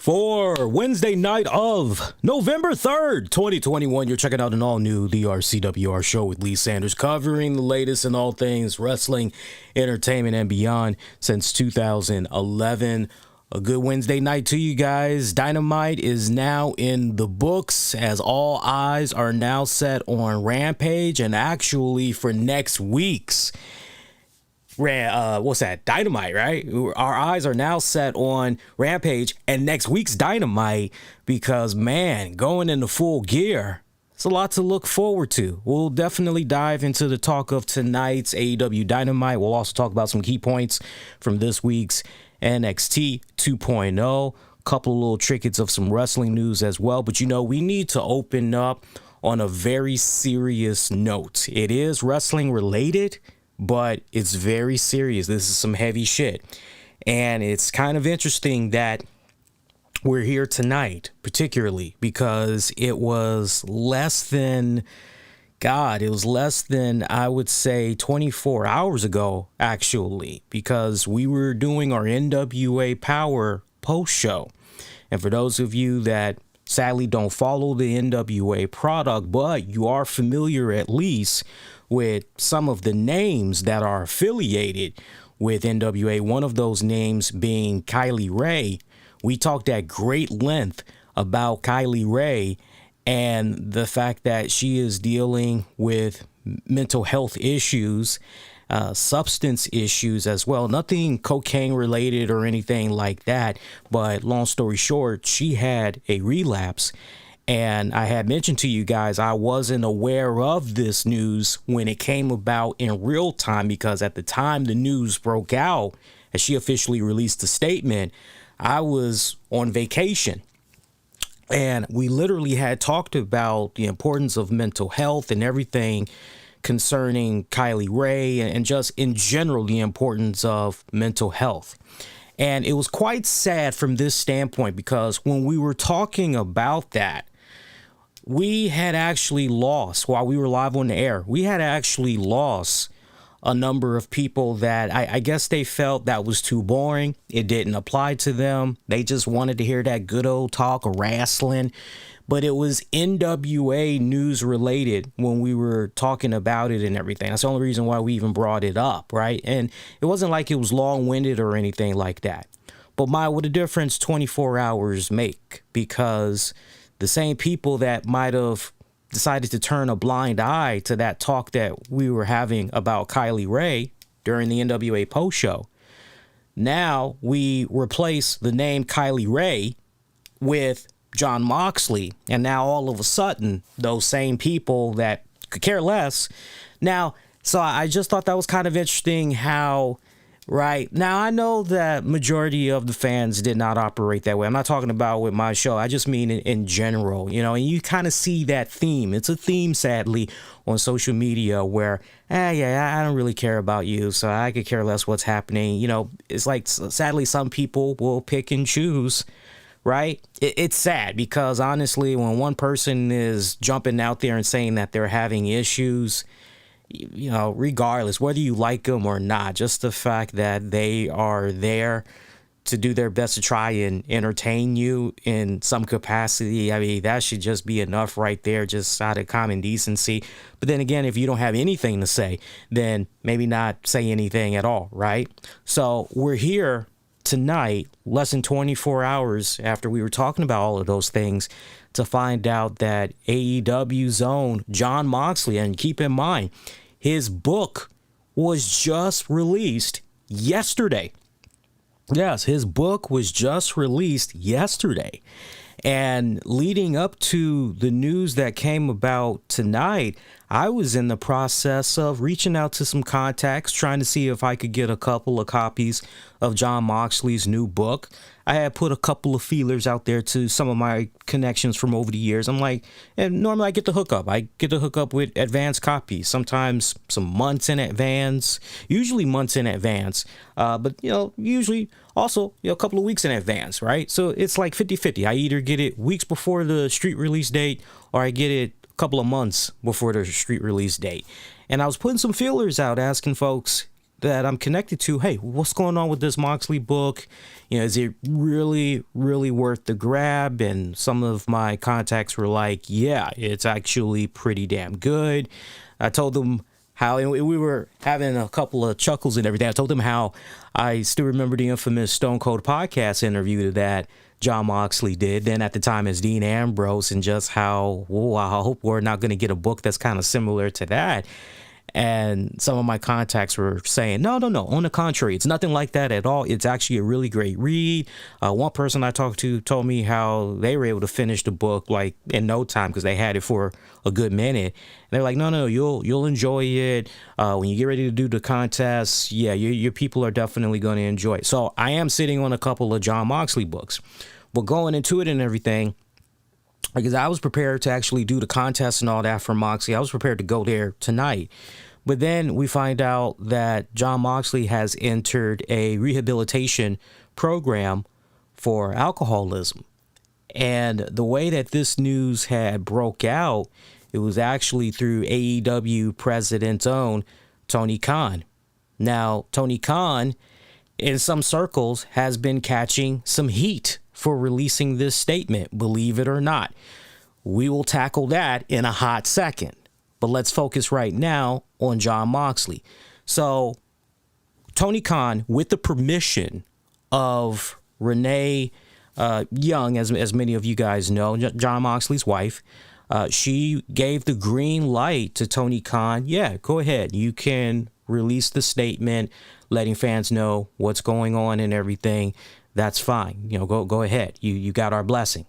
For Wednesday night of November 3rd, 2021, you're checking out an all-new The RCWR show with Lee Sanders, covering the latest in all things wrestling, entertainment, and beyond since 2011. A good Wednesday night to you guys. Dynamite is now in the books as all eyes are now set on Rampage, and actually for next week's Dynamite, right? Our eyes are now set on Rampage and next week's Dynamite because, man, going into full gear, it's a lot to look forward to. We'll definitely dive into the talk of tonight's AEW Dynamite. We'll also talk about some key points from this week's NXT 2.0, a couple little trinkets of some wrestling news as well. But, you know, we need to open up on a very serious note. It is wrestling related, but it's very serious. This is some heavy shit. And it's kind of interesting that we're here tonight, particularly because it was less than, I would say 24 hours ago, actually, because we were doing our NWA Power post show. And for those of you that sadly don't follow the NWA product, but you are familiar at least with some of the names that are affiliated with NWA, one of those names being Kylie Rae. We talked at great length about Kylie Rae and the fact that she is dealing with mental health issues, substance issues as well. Nothing cocaine related or anything like that, but long story short, she had a relapse. And I had mentioned to you guys I wasn't aware of this news when it came about in real time, because at the time the news broke out, as she officially released a statement, I was on vacation. And we literally had talked about the importance of mental health and everything concerning Kylie Rae and just in general the importance of mental health. And it was quite sad from this standpoint because when we were talking about that, we had actually lost, while we were live on the air, we had actually lost a number of people that I guess they felt that was too boring. It didn't apply to them. They just wanted to hear that good old talk of wrestling. But it was NWA news related when we were talking about it and everything. That's the only reason why we even brought it up, right? And it wasn't like it was long-winded or anything like that. But what a difference 24 hours make, because the same people that might have decided to turn a blind eye to that talk that we were having about Kylie Rae during the NWA post show, now we replace the name Kylie Rae with Jon Moxley, and now all of a sudden those same people that could care less now. So I just thought that was kind of interesting how, right now, I know that majority of the fans did not operate that way. I'm not talking about with my show. I just mean in general, you know, and you kind of see that theme. It's a theme, sadly, on social media where, I don't really care about you, so I could care less what's happening. You know, it's like, sadly, some people will pick and choose, right? It's sad because honestly, when one person is jumping out there and saying that they're having issues, you know, regardless whether you like them or not, just the fact that they are there to do their best to try and entertain you in some capacity, I mean, that should just be enough right there, just out of common decency. But then again, if you don't have anything to say, then maybe not say anything at all, right? So we're here tonight, less than 24 hours after we were talking about all of those things, to find out that AEW's own Jon Moxley, and keep in mind, his book was just released yesterday. Yes, his book was just released yesterday. And leading up to the news that came about tonight, I was in the process of reaching out to some contacts, trying to see if I could get a couple of copies of Jon Moxley's new book. I had put a couple of feelers out there to some of my connections from over the years. I'm like, and normally I get the hookup. I get to hook up with advanced copies, sometimes some months in advance, usually months in advance. But, you know, usually also, you know, a couple of weeks in advance, right? So it's like 50-50. I either get it weeks before the street release date or I get it a couple of months before the street release date. And I was putting some feelers out asking folks, that I'm connected to, hey, what's going on with this Moxley book? Is it really, really worth the grab? And some of my contacts were like, yeah, it's actually pretty damn good. I told them how, and we were having a couple of chuckles and everything. I told them how I still remember the infamous Stone Cold podcast interview that Jon Moxley did then at the time as Dean Ambrose, and just how, I hope we're not going to get a book that's kind of similar to that. And some of my contacts were saying, no. On the contrary, it's nothing like that at all. It's actually a really great read. One person I talked to told me how they were able to finish the book like in no time because they had it for a good minute. And they're like, no, you'll enjoy it. When you get ready to do the contest, yeah, your people are definitely going to enjoy it. So I am sitting on a couple of Jon Moxley books. But going into it and everything, because I was prepared to actually do the contest and all that for Moxley. I was prepared to go there tonight. But then we find out that Jon Moxley has entered a rehabilitation program for alcoholism. And the way that this news had broke out, it was actually through AEW President's own Tony Khan. Now, Tony Khan, in some circles, has been catching some heat for releasing this statement, believe it or not. We will tackle that in a hot second. But let's focus right now on Jon Moxley. So Tony Khan, with the permission of Renee Young, as many of you guys know, Jon Moxley's wife, she gave the green light to Tony Khan. Yeah, go ahead. You can release the statement, letting fans know what's going on and everything. That's fine. Go ahead. You got our blessing.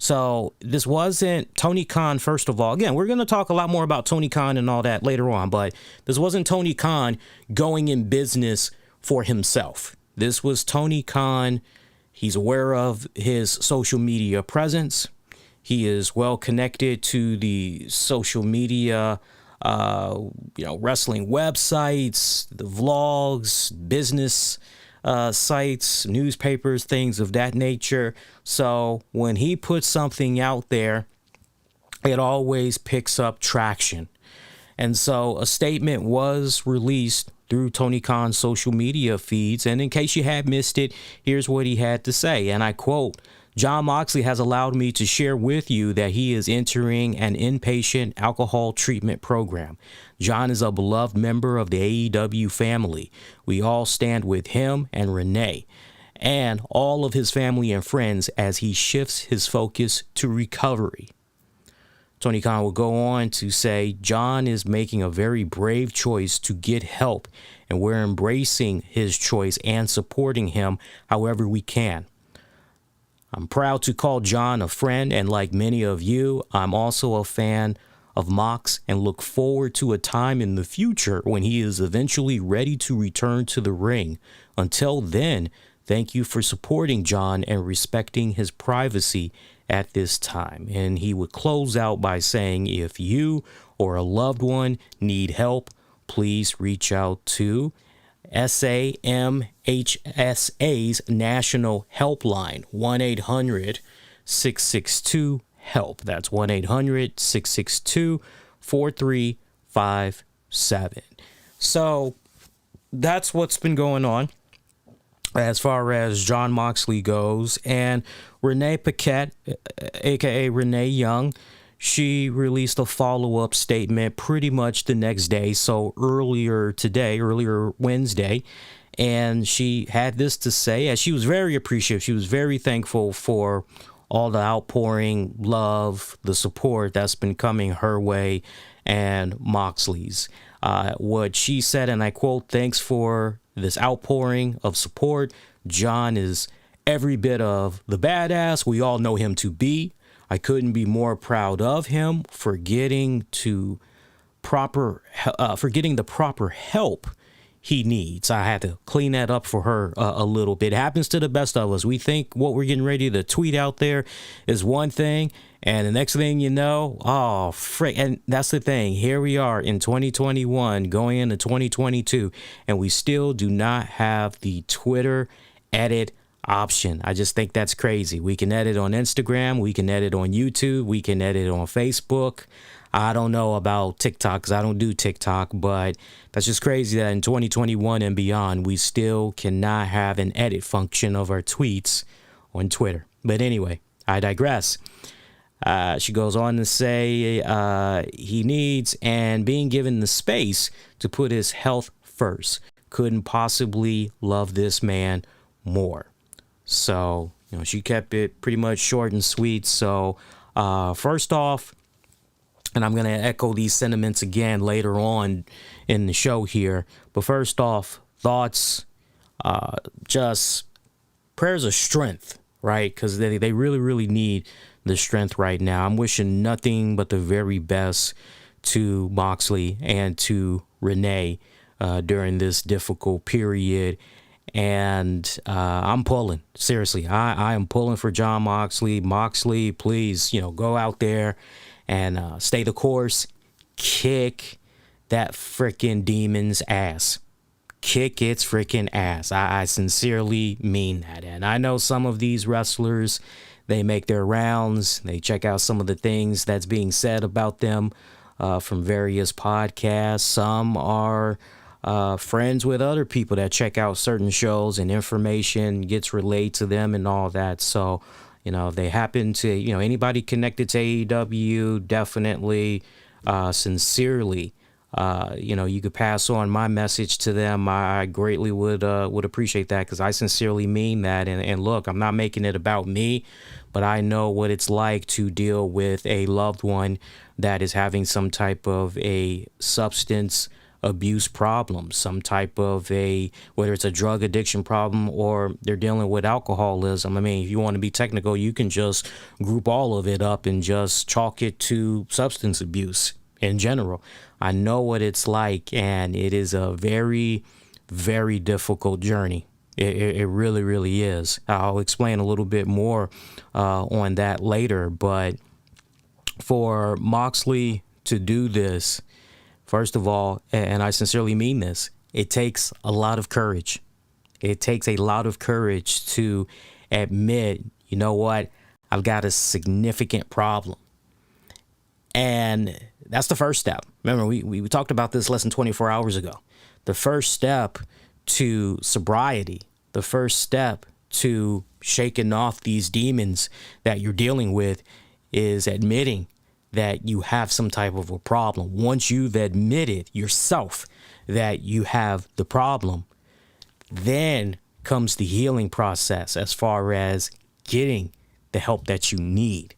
So this wasn't Tony Khan, first of all. Again, we're going to talk a lot more about Tony Khan and all that later on, but this wasn't Tony Khan going in business for himself. This was Tony Khan. He's aware of his social media presence. He is well connected to the social media, wrestling websites, the vlogs, business sites, newspapers, things of that nature. So when he puts something out there, it always picks up traction. And so a statement was released through Tony Khan's social media feeds. And in case you had missed it, here's what he had to say. And I quote, Jon Moxley has allowed me to share with you that he is entering an inpatient alcohol treatment program. Jon is a beloved member of the AEW family. We all stand with him and Renee and all of his family and friends as he shifts his focus to recovery. Tony Khan will go on to say, Jon is making a very brave choice to get help, and we're embracing his choice and supporting him however we can. I'm proud to call Jon a friend, and like many of you, I'm also a fan of Mox and look forward to a time in the future when he is eventually ready to return to the ring. Until then, thank you for supporting Jon and respecting his privacy at this time. And he would close out by saying, if you or a loved one need help, please reach out to SAMHSA's National Helpline, 1-800-662-HELP. That's 1-800-662-4357. So that's what's been going on as far as Jon Moxley goes. And Renee Paquette, a.k.a. Renee Young, she released a follow-up statement pretty much the next day, so earlier Wednesday, and she had this to say, as she was very appreciative. She was very thankful for all the outpouring love, the support that's been coming her way and Moxley's. What she said, and I quote, thanks for this outpouring of support. Jon is every bit of the badass we all know him to be. I couldn't be more proud of him for getting the proper help he needs. I had to clean that up for her a little bit. It happens to the best of us. We think what we're getting ready to tweet out there is one thing, and the next thing you know, oh, frick. And that's the thing. Here we are in 2021 going into 2022, and we still do not have the Twitter edit option. I just think that's crazy. We can edit on Instagram, we can edit on YouTube, we can edit on Facebook. I don't know about TikTok because I don't do TikTok, but that's just crazy that in 2021 and beyond, we still cannot have an edit function of our tweets on Twitter. But anyway, I digress. She goes on to say he needs and being given the space to put his health first. Couldn't possibly love this man more. So, she kept it pretty much short and sweet. So, first off, and I'm going to echo these sentiments again later on in the show here. But first off, thoughts, just prayers of strength, right? Because they really, really need the strength right now. I'm wishing nothing but the very best to Moxley and to Renee during this difficult period. And I'm pulling. Seriously, I am pulling for Jon Moxley. Moxley, please, go out there and stay the course. Kick that freaking demon's ass. Kick its freaking ass. I sincerely mean that. And I know some of these wrestlers, they make their rounds. They check out some of the things that's being said about them from various podcasts. Some are friends with other people that check out certain shows and information gets relayed to them and all that. So, they happen to, anybody connected to AEW, definitely, sincerely, you could pass on my message to them. I greatly would appreciate that because I sincerely mean that. And look, I'm not making it about me, but I know what it's like to deal with a loved one that is having some type of a substance abuse problem, some type of whether it's a drug addiction problem or they're dealing with alcoholism. I mean, if you want to be technical, you can just group all of it up and just chalk it to substance abuse in general. I know what it's like, and it is a very, very difficult journey. It really, really is. I'll explain a little bit more on that later, but for Moxley to do this, first of all, and I sincerely mean this, it takes a lot of courage. It takes a lot of courage to admit, you know what, I've got a significant problem. And that's the first step. Remember, we talked about this less than 24 hours ago. The first step to sobriety, the first step to shaking off these demons that you're dealing with is admitting that you have some type of a problem. Once you've admitted yourself that you have the problem, then comes the healing process as far as getting the help that you need,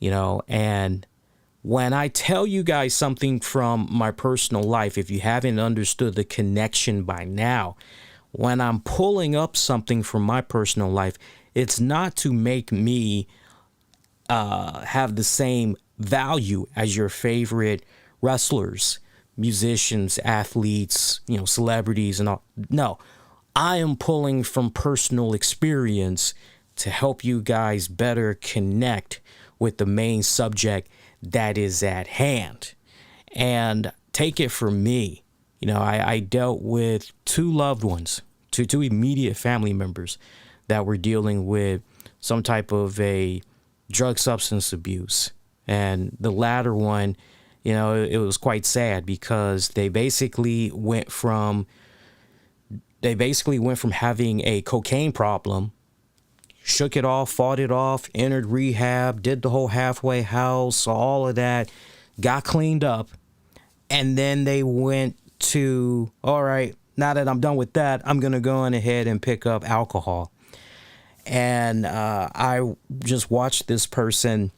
and when I tell you guys something from my personal life, if you haven't understood the connection by now, when I'm pulling up something from my personal life, it's not to make me have the same value as your favorite wrestlers, musicians, athletes, celebrities and all. No, I am pulling from personal experience to help you guys better connect with the main subject that is at hand. And take it from me, I dealt with two loved ones, two immediate family members that were dealing with some type of a drug substance abuse. And the latter one, it was quite sad because they basically went from having a cocaine problem, shook it off, fought it off, entered rehab, did the whole halfway house, all of that, got cleaned up. And then they went to, all right, now that I'm done with that, I'm going to go on ahead and pick up alcohol. And I just watched this person.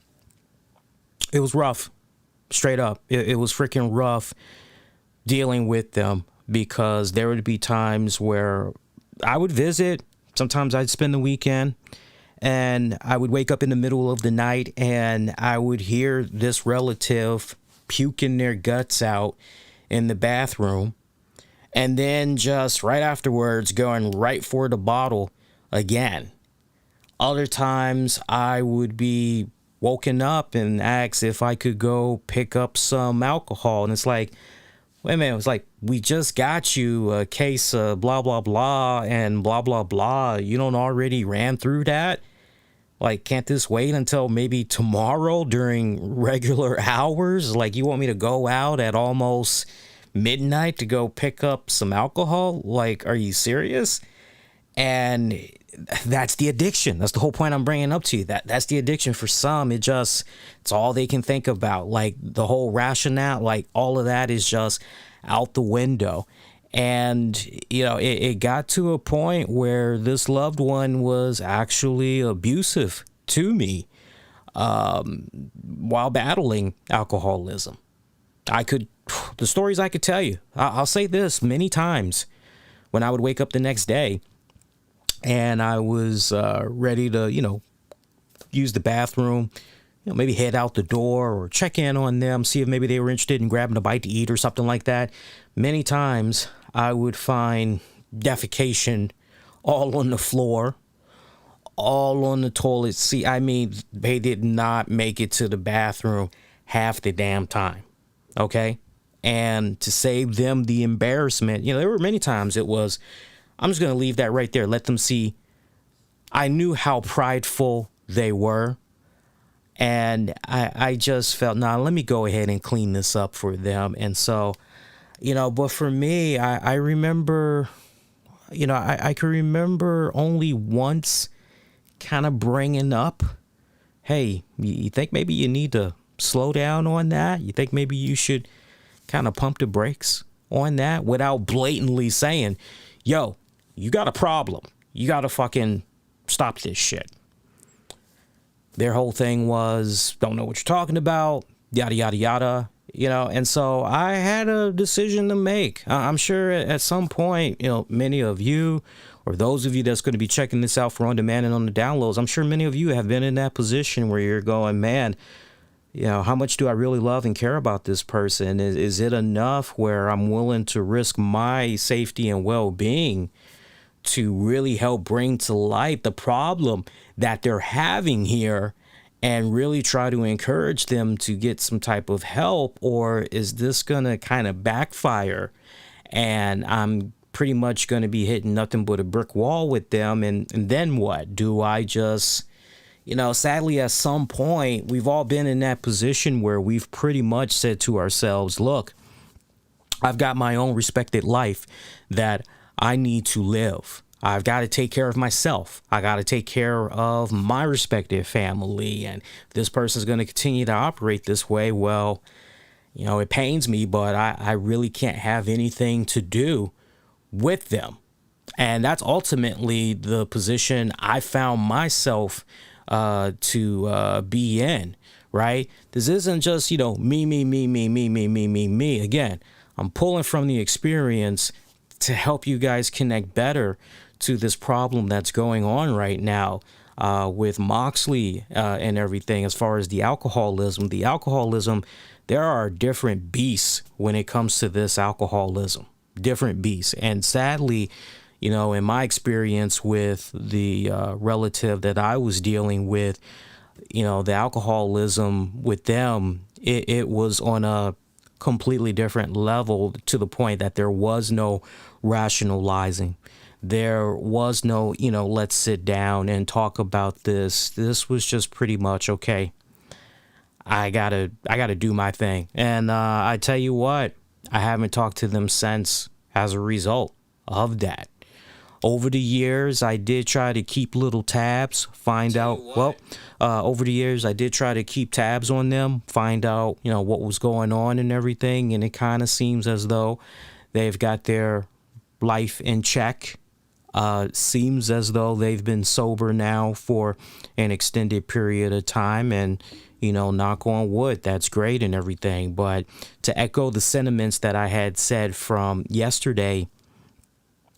It was rough, straight up. It was freaking rough dealing with them because there would be times where I would visit. Sometimes I'd spend the weekend and I would wake up in the middle of the night and I would hear this relative puking their guts out in the bathroom and then just right afterwards going right for the bottle again. Other times I would be woken up and asked if I could go pick up some alcohol. And it's like, wait a minute, it was like, we just got you a case of blah, blah, blah, and blah, blah, blah. You don't already ran through that? Like, can't this wait until maybe tomorrow during regular hours? Like, you want me to go out at almost midnight to go pick up some alcohol? Like, are you serious? And that's the addiction. That's the whole point I'm bringing up to you. That's the addiction for some. It's all they can think about. Like, the whole rationale, like, all of that is just out the window. And, you know, it got to a point where this loved one was actually abusive to me while battling alcoholism. The stories I could tell you, I'll say this many times when I would wake up the next day and I was ready to, you know, use the bathroom, you know, maybe head out the door or check in on them, see if maybe they were interested in grabbing a bite to eat or something like that. Many times I would find defecation all on the floor, all on the toilet seat. I mean, they did not make it to the bathroom half the damn time. Okay. And to save them the embarrassment, you know, there were many times it was, I'm just going to leave that right there. Let them see. I knew how prideful they were. And I just felt, let me go ahead and clean this up for them. And so, you know, but for me, I remember, you know, I can remember only once kind of bringing up, hey, you think maybe you need to slow down on that? You think maybe you should kind of pump the brakes on that without blatantly saying, yo, you got a problem. You got to fucking stop this shit. Their whole thing was, don't know what you're talking about, yada, yada, yada, you know. And so I had a decision to make. I'm sure at some point, you know, many of you or those of you that's going to be checking this out for on demand and on the downloads, I'm sure many of you have been in that position where you're going, man, you know, how much do I really love and care about this person? Is it enough where I'm willing to risk my safety and well-being to really help bring to light the problem that they're having here and really try to encourage them to get some type of help? Or is this going to kind of backfire and I'm pretty much going to be hitting nothing but a brick wall with them? And then what? Do I just, you know, sadly, at some point, we've all been in that position where we've pretty much said to ourselves, look, I've got my own respected life that I need to live. I've got to take care of myself. I got to take care of my respective family. And if this person's going to continue to operate this way, well, you know, it pains me, but I really can't have anything to do with them. And that's ultimately the position I found myself to be in, right? This isn't just, you know, me. Again, I'm pulling from the experience to help you guys connect better to this problem that's going on right now with Moxley and everything. As far as the alcoholism, there are different beasts when it comes to this alcoholism, different beasts. And sadly, you know, in my experience with the relative that I was dealing with, you know, the alcoholism with them, it was on a completely different level, to the point that there was no rationalizing. There was no, you know, let's sit down and talk about this. This was just pretty much, okay, I gotta do my thing. And I tell you what, I haven't talked to them since as a result of that. Over the years, I did try to keep little tabs, over the years, I did try to keep tabs on them, find out, you know, what was going on and everything. And it kind of seems as though they've got their life in check. Seems as though they've been sober now for an extended period of time. And, you know, knock on wood, that's great and everything. But to echo the sentiments that I had said from yesterday,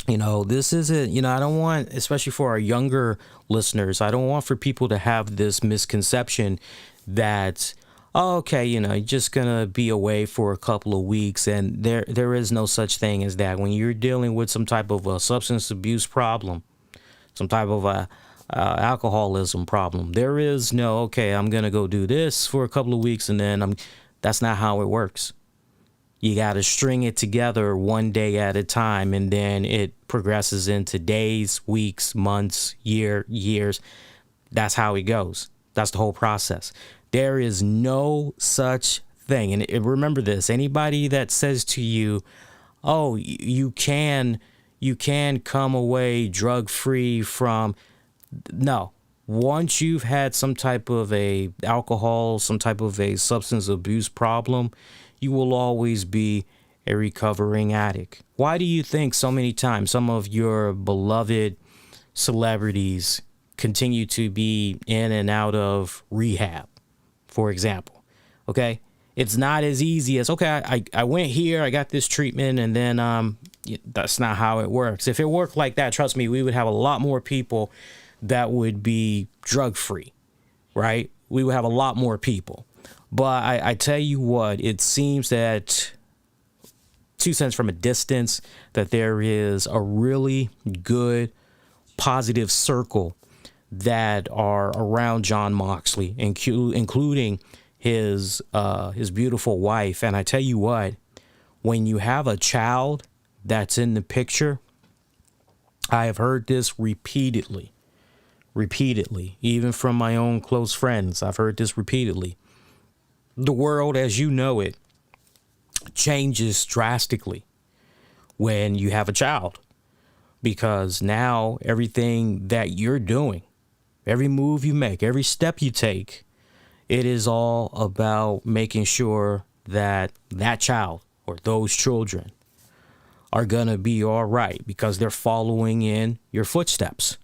you know, this isn't, you know, I don't want, especially for our younger listeners, I don't want for people to have this misconception that, oh, okay, you know, you're just going to be away for a couple of weeks. And there is no such thing as that. When you're dealing with some type of a substance abuse problem, some type of a alcoholism problem, there is no, okay, I'm going to go do this for a couple of weeks and then that's not how it works. You got to string it together one day at a time, and then it progresses into days, weeks, months, years. That's how it goes. That's the whole process. There is no such thing. And remember this, anybody that says to you, oh, you can come away drug-free from, no. Once you've had some type of a alcohol, some type of a substance abuse problem, you will always be a recovering addict. Why do you think so many times some of your beloved celebrities continue to be in and out of rehab, for example? Okay, it's not as easy as, okay, I went here, I got this treatment, and then that's not how it works. If it worked like that, trust me, we would have a lot more people that would be drug-free, right? We would have a lot more people. But I tell you what, it seems that 2 cents from a distance that there is a really good, positive circle that are around Jon Moxley, including his beautiful wife. And I tell you what, when you have a child that's in the picture, I have heard this repeatedly, even from my own close friends. I've heard this repeatedly. The world as you know it changes drastically when you have a child, because now everything that you're doing, every move you make, every step you take, it is all about making sure that that child or those children are going to be all right, because they're following in your footsteps.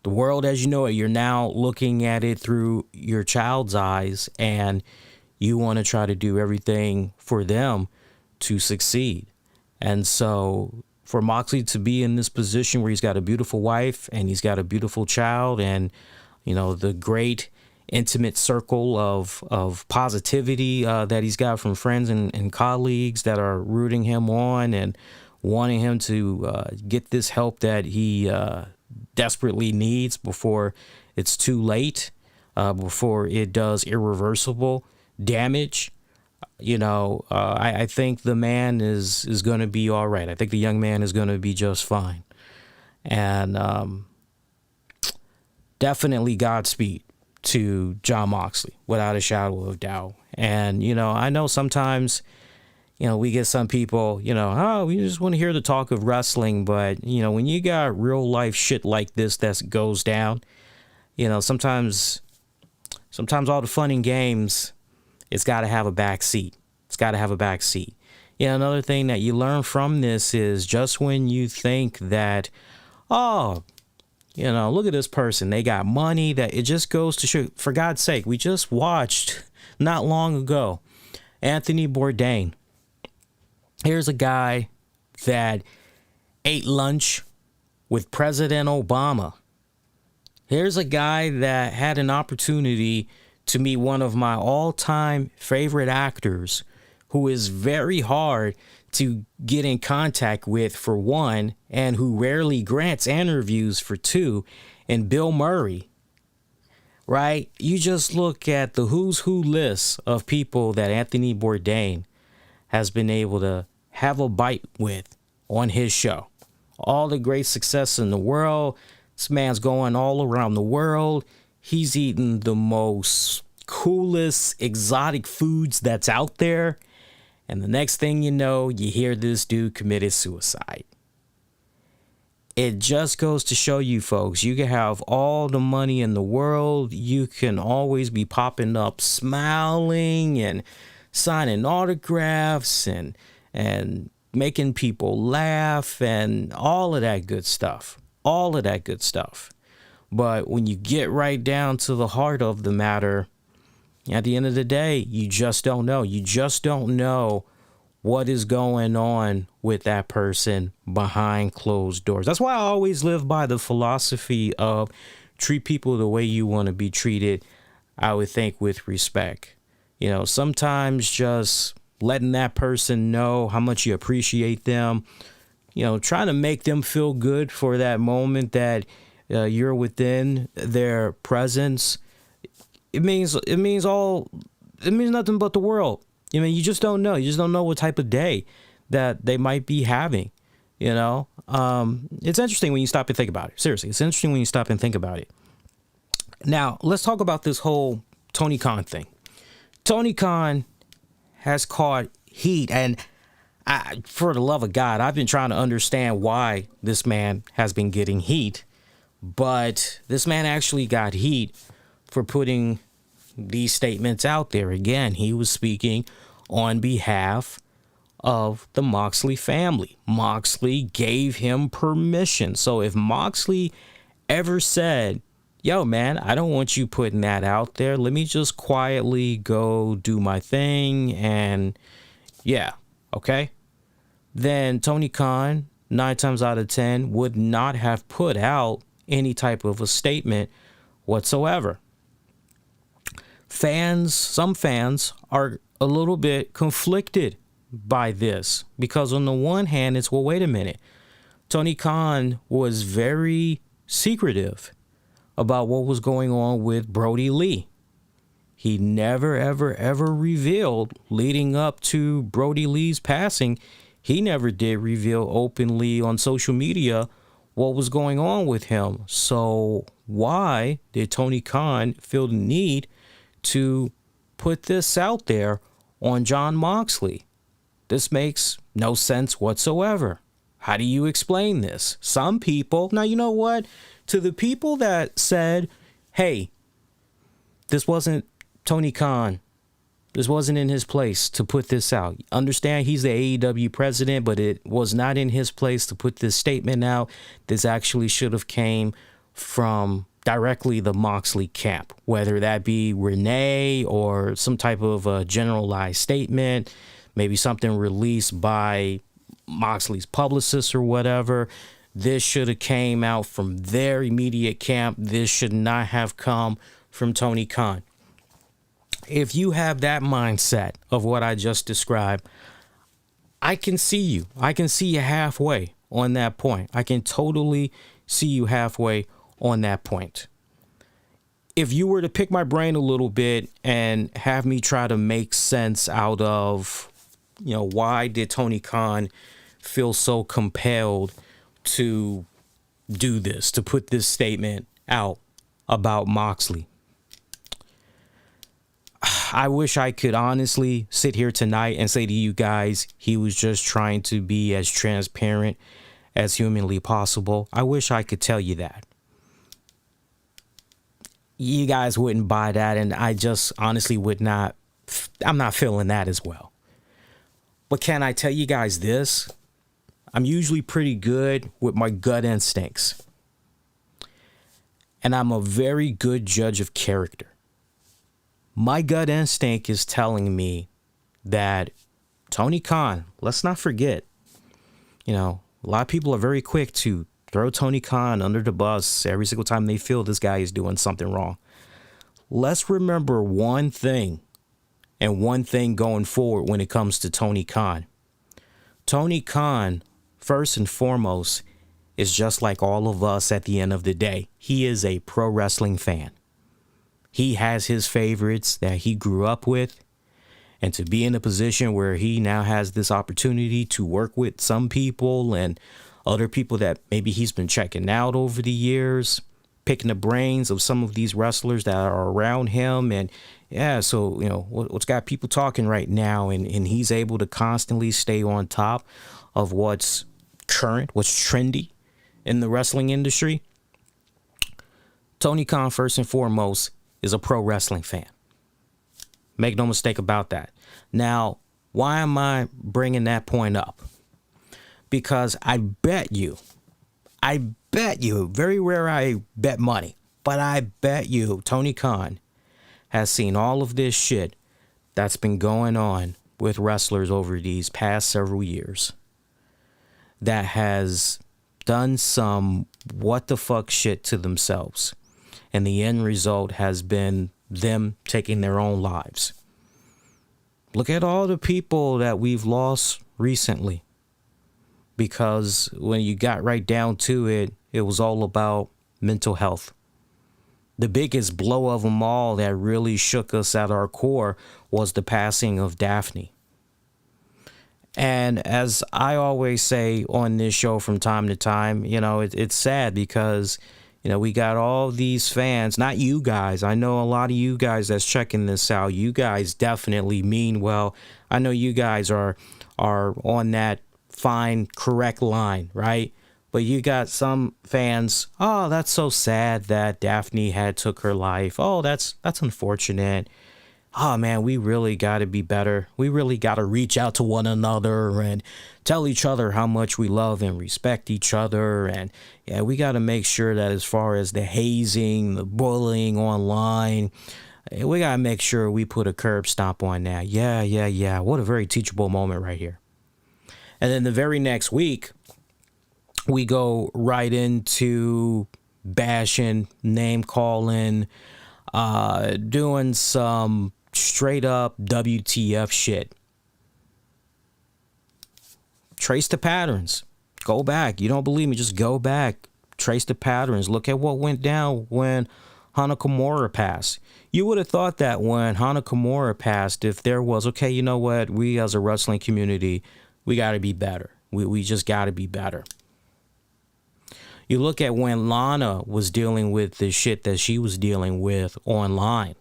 The world as you know it, you're now looking at it through your child's eyes, and you want to try to do everything for them to succeed. And so for Moxley to be in this position where he's got a beautiful wife and he's got a beautiful child, and, you know, the great intimate circle of positivity that he's got from friends and colleagues that are rooting him on and wanting him to get this help that he desperately needs before it's too late, before it does irreversible damage. You know, I think the man is going to be all right. I think the young man is going to be just fine. And definitely Godspeed to Jon Moxley, without a shadow of doubt. And, you know, I know sometimes, you know, we get some people, you know, oh, we just want to hear the talk of wrestling. But, you know, when you got real life shit like this that goes down, you know, sometimes all the fun and games, it's got to have a back seat. It's got to have a back seat. You know, another thing that you learn from this is just when you think that, oh, you know, look at this person, they got money, that it just goes to show, for God's sake, we just watched not long ago, Anthony Bourdain. Here's a guy that ate lunch with President Obama. Here's a guy that had an opportunity to meet one of my all-time favorite actors, who is very hard to get in contact with, for one, and who rarely grants interviews, for two, and Bill Murray. Right? You just look at the who's who list of people that Anthony Bourdain has been able to have a bite with on his show. All the great success in the world. This man's going all around the world. He's eating the most coolest exotic foods that's out there. And the next thing you know, you hear this dude committed suicide. It just goes to show you, folks, you can have all the money in the world. You can always be popping up smiling and signing autographs and making people laugh and all of that good stuff. All of that good stuff. But when you get right down to the heart of the matter, at the end of the day, you just don't know. You just don't know what is going on with that person behind closed doors. That's why I always live by the philosophy of treat people the way you want to be treated, I would think, with respect. You know, sometimes just letting that person know how much you appreciate them, you know, trying to make them feel good for that moment that you're within their presence. It means nothing but the world. I mean, you just don't know. You just don't know what type of day that they might be having, you know? It's interesting when you stop and think about it. Seriously, it's interesting when you stop and think about it. Now, let's talk about this whole Tony Khan thing. Tony Khan has caught heat, and for the love of God, I've been trying to understand why this man has been getting heat, but this man actually got heat for putting these statements out there. Again, he was speaking on behalf of the Moxley family. Moxley gave him permission. So if Moxley ever said, yo, man, I don't want you putting that out there, let me just quietly go do my thing, and yeah, okay, then Tony Khan, 9 times out of 10, would not have put out any type of a statement whatsoever. Some fans are a little bit conflicted by this, because on the one hand, it's, well, wait a minute. Tony Khan was very secretive about what was going on with Brody Lee. He never, ever revealed, leading up to Brody Lee's passing, he never did reveal openly on social media what was going on with him. So why did Tony Khan feel the need to put this out there on Jon Moxley? This makes no sense whatsoever. How do you explain this? Some people, now you know what? To the people that said, hey, this wasn't Tony Khan, this wasn't in his place to put this out. Understand, he's the AEW president, but it was not in his place to put this statement out. This actually should have came from directly the Moxley camp, whether that be Renee or some type of a generalized statement, maybe something released by Moxley's publicist or whatever. This should have came out from their immediate camp. This should not have come from Tony Khan. If you have that mindset of what I just described, I can see you. I can see you halfway on that point. I can totally see you halfway on that point. If you were to pick my brain a little bit and have me try to make sense out of, why did Tony Khan feel so compelled to do this, to put this statement out about Moxley? I wish I could honestly sit here tonight and say to you guys, he was just trying to be as transparent as humanly possible. I wish I could tell you that. You guys wouldn't buy that, and I just honestly would not. I'm not feeling that as well. But can I tell you guys this? I'm usually pretty good with my gut instincts. And I'm a very good judge of character. My gut instinct is telling me that Tony Khan, let's not forget, a lot of people are very quick to throw Tony Khan under the bus every single time they feel this guy is doing something wrong. Let's remember one thing, and one thing going forward when it comes to Tony Khan. Tony Khan, first and foremost, is just like all of us at the end of the day. He is a pro wrestling fan. He has his favorites that he grew up with. And to be in a position where he now has this opportunity to work with some people and other people that maybe he's been checking out over the years, picking the brains of some of these wrestlers that are around him. And yeah, so, what's got people talking right now, and he's able to constantly stay on top of what's current, what's trendy in the wrestling industry. Tony Khan, first and foremost, is a pro wrestling fan. Make no mistake about that. Now, why am I bringing that point up? Because I bet you, very rare I bet money, but I bet you Tony Khan has seen all of this shit that's been going on with wrestlers over these past several years that has done some what the fuck shit to themselves. And the end result has been them taking their own lives. Look at all the people that we've lost recently. Because when you got right down to it, it was all about mental health. the biggest blow of them all that really shook us at our core was the passing of Daphne. And as I always say on this show from time to time, it's sad because, we got all these fans, not you guys. I know a lot of you guys that's checking this out. You guys definitely mean well. I know you guys are on that fine, correct line, right? But you got some fans, oh, that's so sad that Daphne had took her life. Oh, that's unfortunate. Oh, man, we really got to be better. We really got to reach out to one another and tell each other how much we love and respect each other. And, yeah, we got to make sure that as far as the hazing, the bullying online, we got to make sure we put a curb stop on that. Yeah. What a very teachable moment right here. And then the very next week, we go right into bashing, name calling, doing some straight up WTF shit. Trace the patterns. Go back. You don't believe me? Just go back. Trace the patterns. Look at what went down when Hana Kimura passed. You would have thought that when Hana Kimura passed, if there was, okay, you know what? We as a wrestling community, we got to be better. We just got to be better. You look at when Lana was dealing with the shit that she was dealing with online.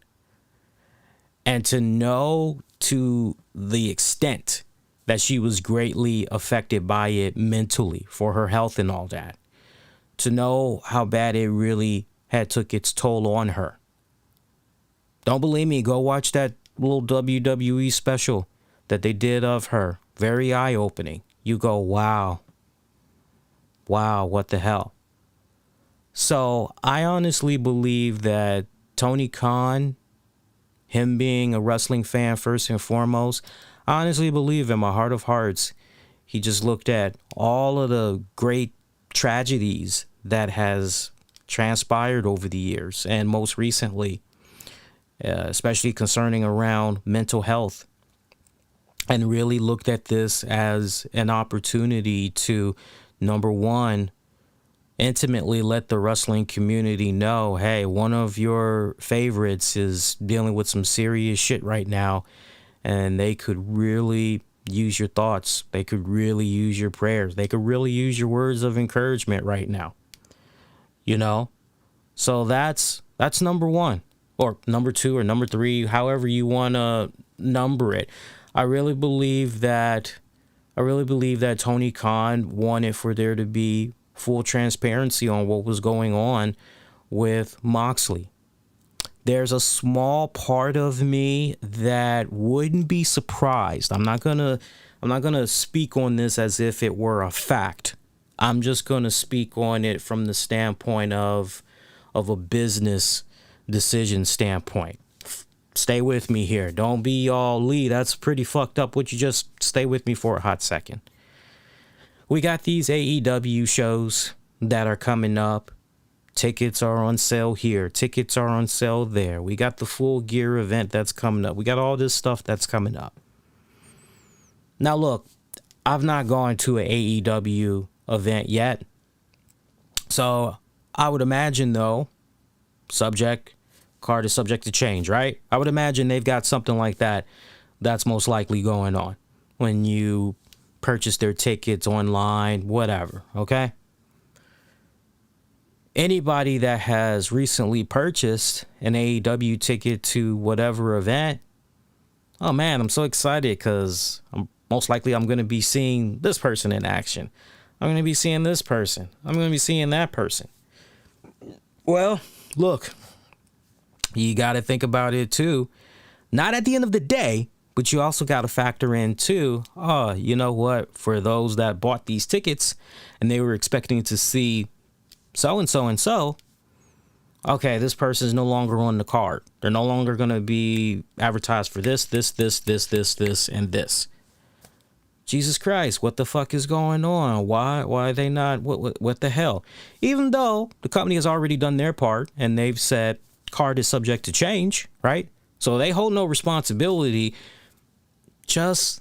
And to know to the extent that she was greatly affected by it mentally for her health and all that. To know how bad it really had took its toll on her. Don't believe me? Go watch that little WWE special that they did of her. Very eye-opening. You go, wow. Wow, what the hell? So I honestly believe that Tony Khan, him being a wrestling fan first and foremost, I honestly believe in my heart of hearts, he just looked at all of the great tragedies that has transpired over the years, and most recently, especially concerning around mental health, and really looked at this as an opportunity to, number one, intimately let the wrestling community know, hey, one of your favorites is dealing with some serious shit right now, and they could really use your thoughts. They could really use your prayers. They could really use your words of encouragement right now. So that's number one, or number two, or number three, however you want to number it. I really believe that Tony Khan wanted for there to be full transparency on what was going on with Moxley. There's a small part of me that wouldn't be surprised. I'm not gonna speak on this as if it were a fact. I'm just gonna speak on it from the standpoint of a business decision standpoint. Stay with me here. Don't be all, Lee, that's pretty fucked up. Would you just stay with me for a hot second? We got these AEW shows that are coming up. Tickets are on sale here. Tickets are on sale there. We got the Full Gear event that's coming up. We got all this stuff that's coming up. Now, look, I've not gone to an AEW event yet. So I would imagine, though, card is subject to change, right? I would imagine they've got something like that that's most likely going on when you purchase their tickets online, whatever, okay? Anybody that has recently purchased an AEW ticket to whatever event, oh man, I'm so excited because I'm going to be seeing this person in action. I'm going to be seeing this person. I'm going to be seeing that person. Well, look, you got to think about it too. Not at the end of the day, but you also got to factor in too, you know what, for those that bought these tickets and they were expecting to see so-and-so and so, okay, this person is no longer on the card. They're no longer going to be advertised for this, and this. Jesus Christ, what the fuck is going on? Why are they not, what the hell? Even though the company has already done their part and they've said card is subject to change, right? So they hold no responsibility. Just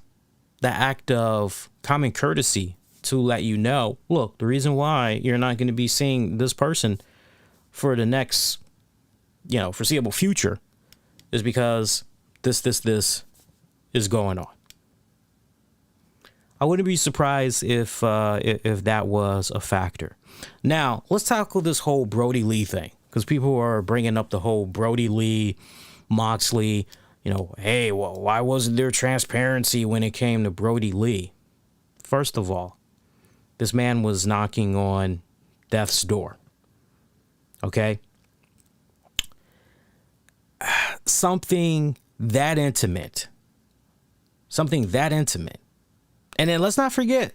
the act of common courtesy to let you know, look, the reason why you're not going to be seeing this person for the next foreseeable future is because this is going on. I wouldn't be surprised if that was a factor. Now, let's tackle this whole Brody Lee thing, because people are bringing up the whole Brody Lee, Moxley, hey, well, why wasn't there transparency when it came to Brody Lee? First of all, this man was knocking on death's door. Okay? Something that intimate. And then let's not forget,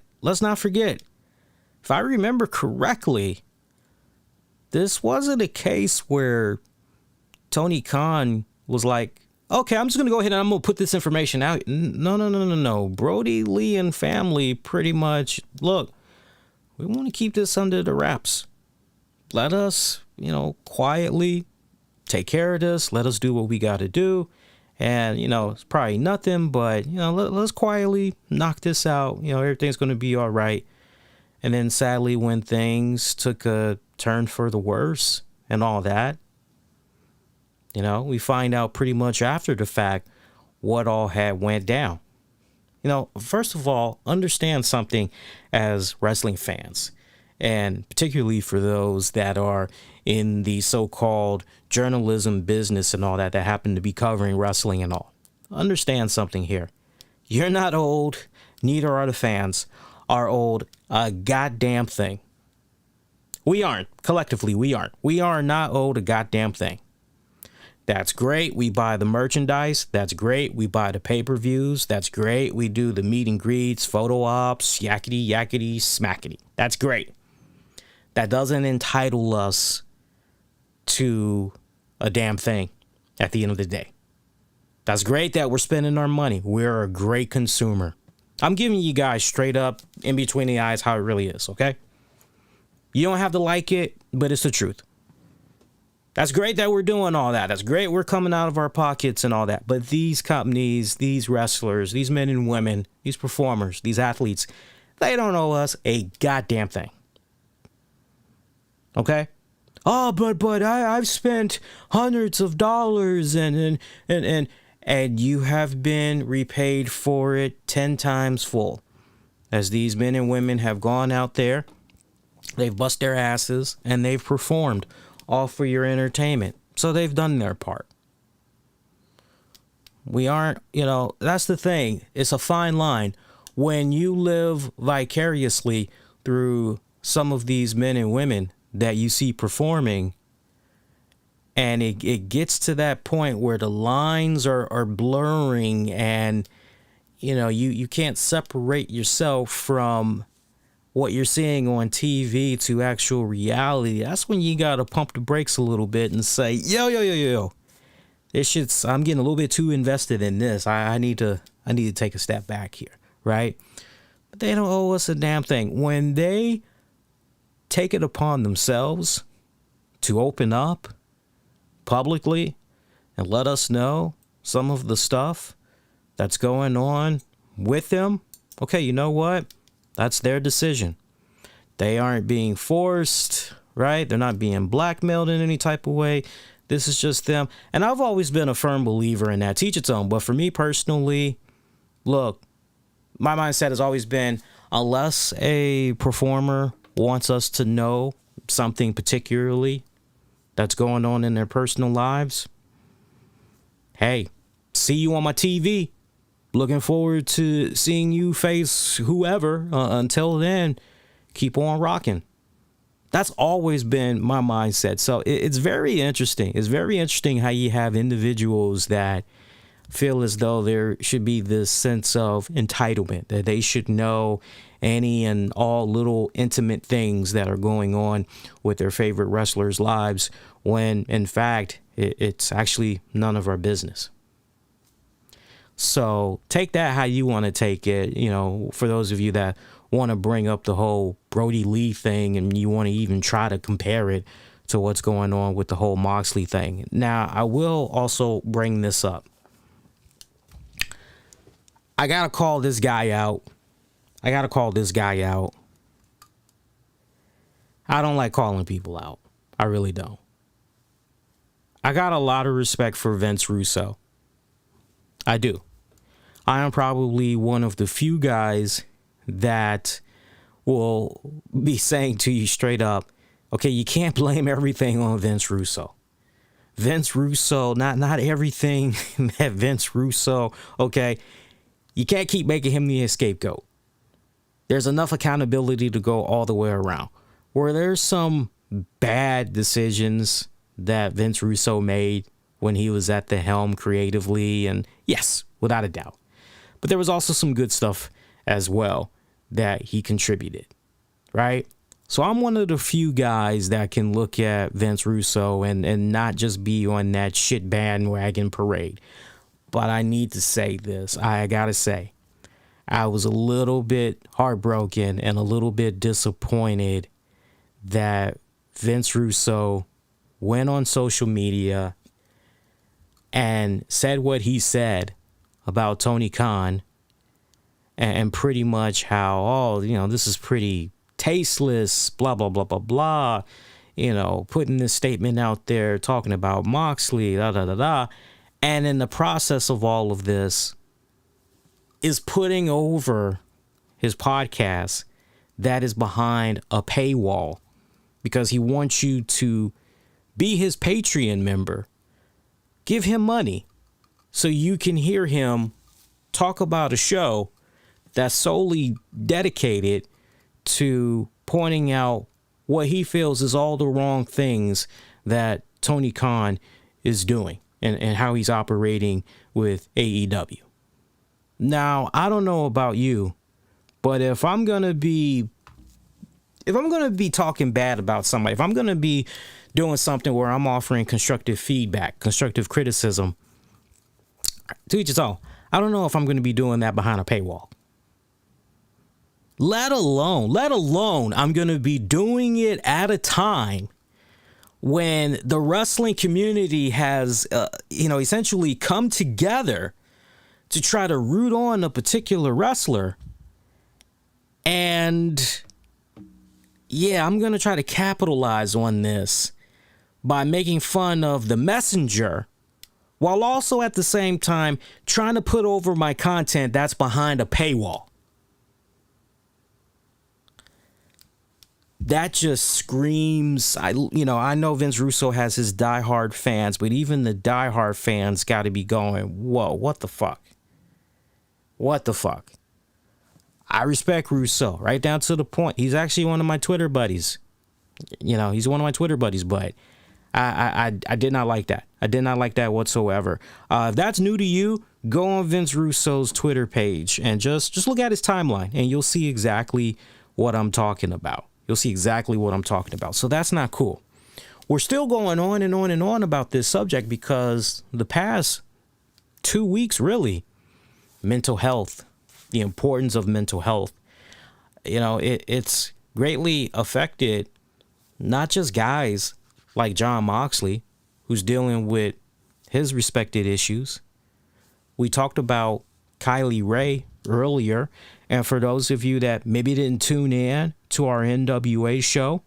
if I remember correctly, this wasn't a case where Tony Khan was like, okay, I'm just going to go ahead and I'm going to put this information out. No. Brody Lee and family pretty much, look, we want to keep this under the wraps. Let us, quietly take care of this. Let us do what we got to do. And, it's probably nothing, but, let's quietly knock this out. Everything's going to be all right. And then sadly, when things took a turn for the worse and all that, we find out pretty much after the fact what all had went down. First of all, understand something as wrestling fans, and particularly for those that are in the so-called journalism business and all that happen to be covering wrestling and all. Understand something here. You're not old, neither are the fans, are old a goddamn thing. We aren't. Collectively, we aren't. We are not owed a goddamn thing. That's great. We buy the merchandise. That's great. We buy the pay-per-views. That's great. We do the meet and greets, photo ops, yakety, yakety, smackety. That's great. That doesn't entitle us to a damn thing at the end of the day. That's great that we're spending our money. We're a great consumer. I'm giving you guys straight up, in between the eyes, how it really is, okay? You don't have to like it, but it's the truth. That's great that we're doing all that. That's great we're coming out of our pockets and all that. But these companies, these wrestlers, these men and women, these performers, these athletes, they don't owe us a goddamn thing. Okay? Oh, but I've spent hundreds of dollars and you have been repaid for it 10 times full. As these men and women have gone out there, they've bust their asses and they've performed all for your entertainment. So they've done their part. We aren't, that's the thing. It's a fine line. When you live vicariously through some of these men and women that you see performing, and it gets to that point where the lines are blurring and, you can't separate yourself from what you're seeing on TV to actual reality. That's when you got to pump the brakes a little bit and say, yo. This shit's, I'm getting a little bit too invested in this. I need to take a step back here, right? But they don't owe us a damn thing. When they take it upon themselves to open up publicly and let us know some of the stuff that's going on with them, okay, you know what? That's their decision. They aren't being forced, right? They're not being blackmailed in any type of way. This is just them. And I've always been a firm believer in that. Teach its own. But for me personally, look, my mindset has always been, unless a performer wants us to know something particularly that's going on in their personal lives, hey, see you on my TV. Looking forward to seeing you face whoever. Until then, keep on rocking. That's always been my mindset. So it's very interesting. It's very interesting how you have individuals that feel as though there should be this sense of entitlement, that they should know any and all little intimate things that are going on with their favorite wrestlers' lives, when in fact it's actually none of our business. So take that how you want to take it. For those of you that want to bring up the whole Brody Lee thing and you want to even try to compare it to what's going on with the whole Moxley thing. Now, I will also bring this up. I got to call this guy out. I don't like calling people out. I really don't. I got a lot of respect for Vince Russo. I do. I am probably one of the few guys that will be saying to you straight up, okay, you can't blame everything on Vince Russo. Vince Russo, not everything that Vince Russo, okay, you can't keep making him the scapegoat. There's enough accountability to go all the way around. Where there's some bad decisions that Vince Russo made when he was at the helm creatively, and yes, without a doubt. But there was also some good stuff as well that he contributed, right? So I'm one of the few guys that can look at Vince Russo and not just be on that shit bandwagon parade. But I need to say this. I gotta say, I was a little bit heartbroken and a little bit disappointed that Vince Russo went on social media and said what he said about Tony Khan and pretty much how, oh, you know, this is pretty tasteless, blah, blah, blah, blah, blah, you know, putting this statement out there talking about Moxley, da, da, da, da. And in the process of all of this is putting over his podcast that is behind a paywall because he wants you to be his Patreon member. Give him money so you can hear him talk about a show that's solely dedicated to pointing out what he feels is all the wrong things that Tony Khan is doing and how he's operating with AEW. Now, I don't know about you, but if I'm going to be talking bad about somebody, if I'm going to be doing something where I'm offering constructive feedback, constructive criticism, to each his own. I don't know if I'm going to be doing that behind a paywall. Let alone I'm going to be doing it at a time when the wrestling community has, essentially come together to try to root on a particular wrestler. And yeah, I'm going to try to capitalize on this by making fun of the messenger while also at the same time trying to put over my content that's behind a paywall. That just screams, I know Vince Russo has his diehard fans, but even the diehard fans got to be going, whoa, what the fuck? What the fuck? I respect Russo, right down to the point. He's actually one of my Twitter buddies. He's one of my Twitter buddies, but I did not like that. I did not like that whatsoever. If that's new to you, go on Vince Russo's Twitter page and just look at his timeline and you'll see exactly what I'm talking about. You'll see exactly what I'm talking about. So that's not cool. We're still going on and on and on about this subject because the past 2 weeks, really, mental health, the importance of mental health, it's greatly affected not just guys like Jon Moxley, who's dealing with his respected issues. We talked about Kylie Rae earlier. And for those of you that maybe didn't tune in to our NWA show,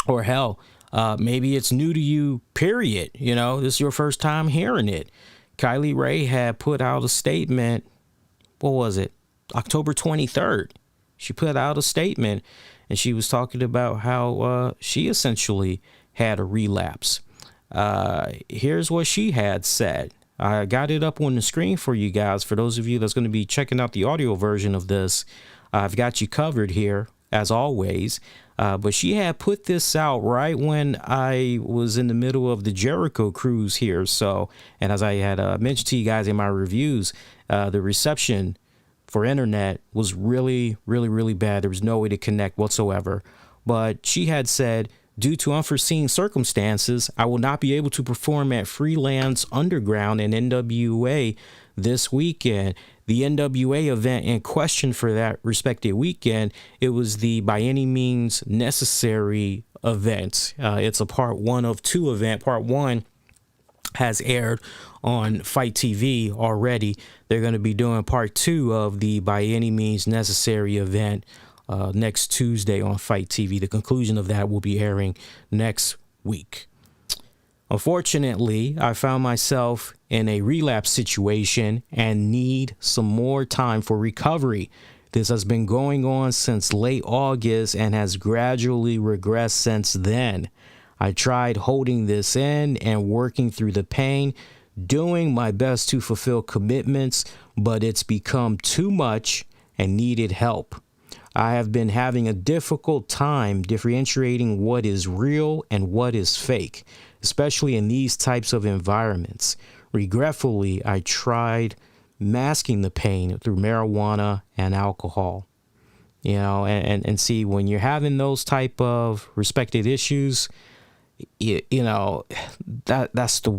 or hell, maybe it's new to you, period. This is your first time hearing it. Kylie Rae had put out a statement. What was it? October 23rd. She put out a statement and she was talking about how she essentially had a relapse. Here's what she had said. I got it up on the screen for you guys. For those of you that's going to be checking out the audio version of this, I've got you covered here, as always. But she had put this out right when I was in the middle of the Jericho cruise here. So, and as I had mentioned to you guys in my reviews, the reception for internet was really, really, really bad. There was no way to connect whatsoever. But she had said, due to unforeseen circumstances, I will not be able to perform at Freelance Underground and NWA this weekend. The NWA event in question for that respective weekend, it was the By Any Means Necessary event. It's a part 1 of 2 event. Part 1 has aired on Fight TV already. They're going to be doing part 2 of the By Any Means Necessary event next Tuesday on Fight TV. The conclusion of that will be airing next week. Unfortunately, I found myself in a relapse situation and need some more time for recovery. This has been going on since late August and has gradually regressed since then. I tried holding this in and working through the pain, doing my best to fulfill commitments, but it's become too much and needed help. I have been having a difficult time differentiating what is real and what is fake, especially in these types of environments. Regretfully, I tried masking the pain through marijuana and alcohol. And see, when you're having those type of respected issues, that's the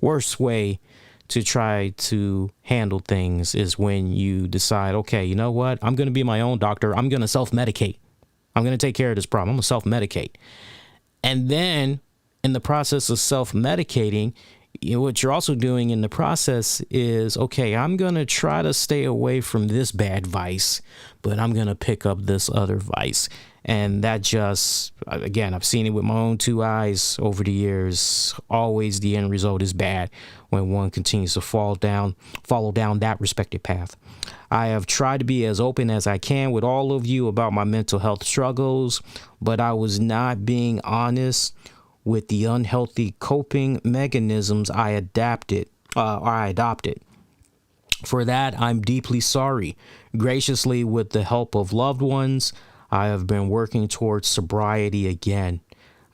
worst way to try to handle things is when you decide, okay, you know what? I'm going to be my own doctor. I'm going to self-medicate. I'm going to take care of this problem. I'm going to self-medicate. And then in the process of self-medicating, what you're also doing in the process is, okay, I'm going to try to stay away from this bad vice, but I'm going to pick up this other vice. And that just, again, I've seen it with my own two eyes over the years. Always the end result is bad when one continues to follow down that respective path. I have tried to be as open as I can with all of you about my mental health struggles, but I was not being honest with the unhealthy coping mechanisms I adopted. For that, I'm deeply sorry. Graciously, with the help of loved ones, I have been working towards sobriety again.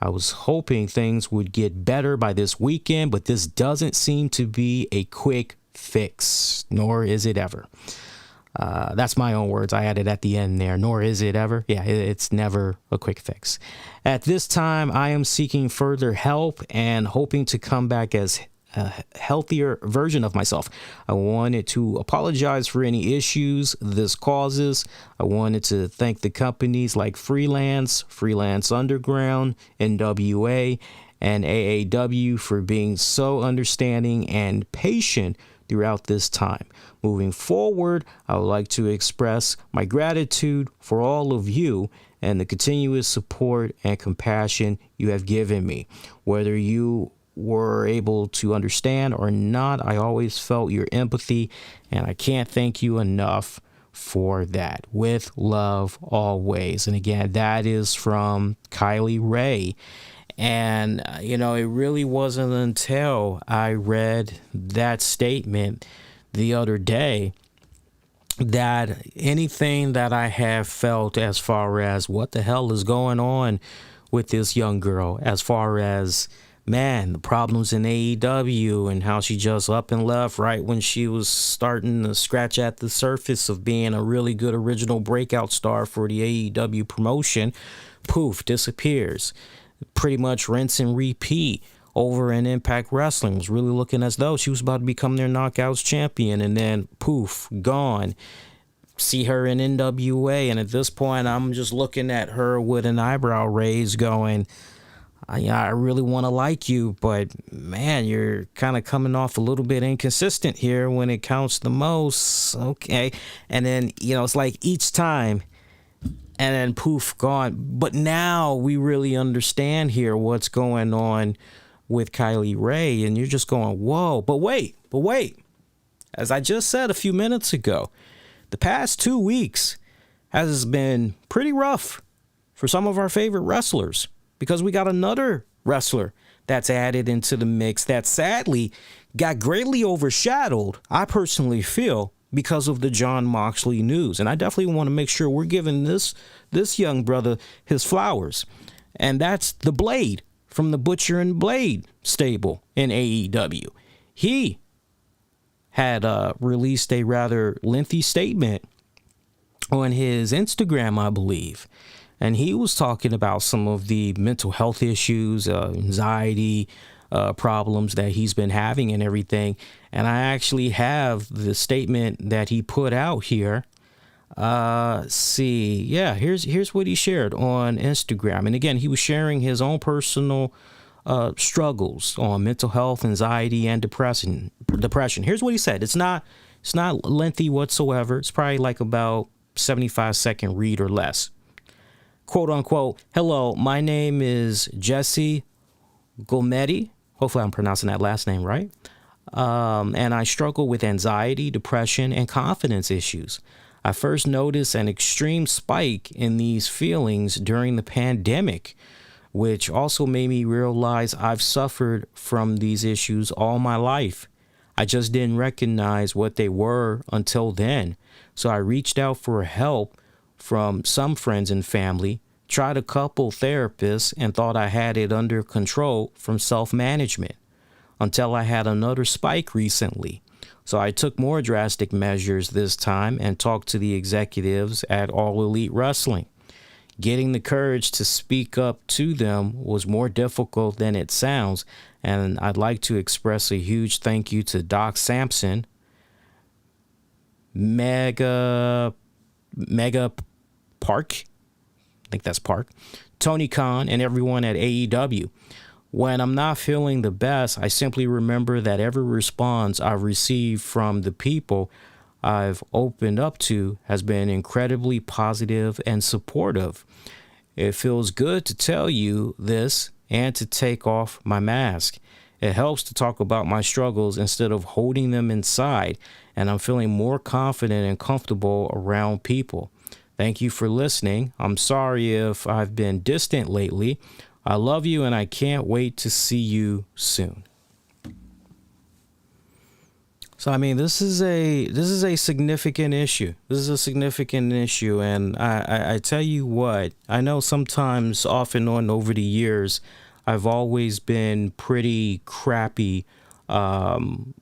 I was hoping things would get better by this weekend, but this doesn't seem to be a quick fix, nor is it ever. That's my own words. I added at the end there, nor is it ever. Yeah, it's never a quick fix. At this time, I am seeking further help and hoping to come back as a healthier version of myself. I wanted to apologize for any issues this causes. I wanted to thank the companies like Freelance Underground, NWA, and AAW for being so understanding and patient throughout this time. Moving forward, I would like to express my gratitude for all of you and the continuous support and compassion you have given me. Whether you were able to understand or not, I always felt your empathy, and I can't thank you enough for that. With love, always. And again, that is from Kylie Rae. And, it really wasn't until I read that statement the other day that anything that I have felt as far as what the hell is going on with this young girl, as far as, man, the problems in AEW and how she just up and left right when she was starting to scratch at the surface of being a really good original breakout star for the AEW promotion, poof, disappears. Pretty much rinse and repeat over in Impact Wrestling. It was really looking as though she was about to become their Knockouts champion, and then poof, gone. See her in NWA, and at this point, I'm just looking at her with an eyebrow raised going, I really want to like you, but man, you're kind of coming off a little bit inconsistent here when it counts the most. Okay. And then, it's like each time, and then poof, gone. But now we really understand here what's going on with Kylie Rae, and you're just going, whoa, but wait. As I just said a few minutes ago, the past 2 weeks has been pretty rough for some of our favorite wrestlers, because we got another wrestler that's added into the mix that sadly got greatly overshadowed, I personally feel, because of the Jon Moxley news. And I definitely want to make sure we're giving this young brother his flowers. And that's the Blade from the Butcher and Blade stable in AEW. He had released a rather lengthy statement on his Instagram, I believe. And he was talking about some of the mental health issues, anxiety, problems that he's been having and everything. And I actually have the statement that he put out here. Here's what he shared on Instagram. And again, he was sharing his own personal struggles on mental health, anxiety, and depression. Here's what he said. It's not lengthy whatsoever. It's probably like about 75-second read or less. Quote unquote, "Hello, my name is Jesse Gomedi. Hopefully I'm pronouncing that last name right. And I struggle with anxiety, depression, and confidence issues. I first noticed an extreme spike in these feelings during the pandemic, which also made me realize I've suffered from these issues all my life. I just didn't recognize what they were until then. So I reached out for help from some friends and family, tried a couple therapists, and thought I had it under control from self-management until I had another spike recently. So I took more drastic measures this time and talked to the executives at All Elite Wrestling. Getting the courage to speak up to them was more difficult than it sounds, and I'd like to express a huge thank you to Doc Sampson, Mega Park, I think that's Park, Tony Khan, and everyone at AEW. When I'm not feeling the best, I simply remember that every response I've received from the people I've opened up to has been incredibly positive and supportive. It feels good to tell you this and to take off my mask. It helps to talk about my struggles instead of holding them inside, and I'm feeling more confident and comfortable around people. Thank you for listening. I'm sorry if I've been distant lately. I love you, and I can't wait to see you soon. So, I mean, this is a significant issue. This is a significant issue, and I tell you what, I know sometimes, off and on over the years, I've always been pretty crappy on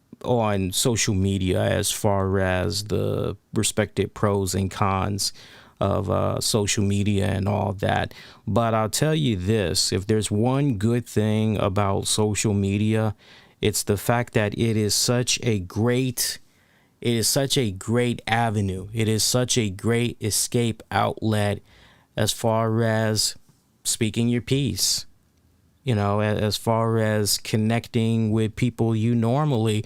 social media as far as the respective pros and cons of social media and all that. But I'll tell you this, if there's one good thing about social media, it's the fact that it is such a great avenue. It is such a great escape outlet as far as speaking your piece, you know, as far as connecting with people you normally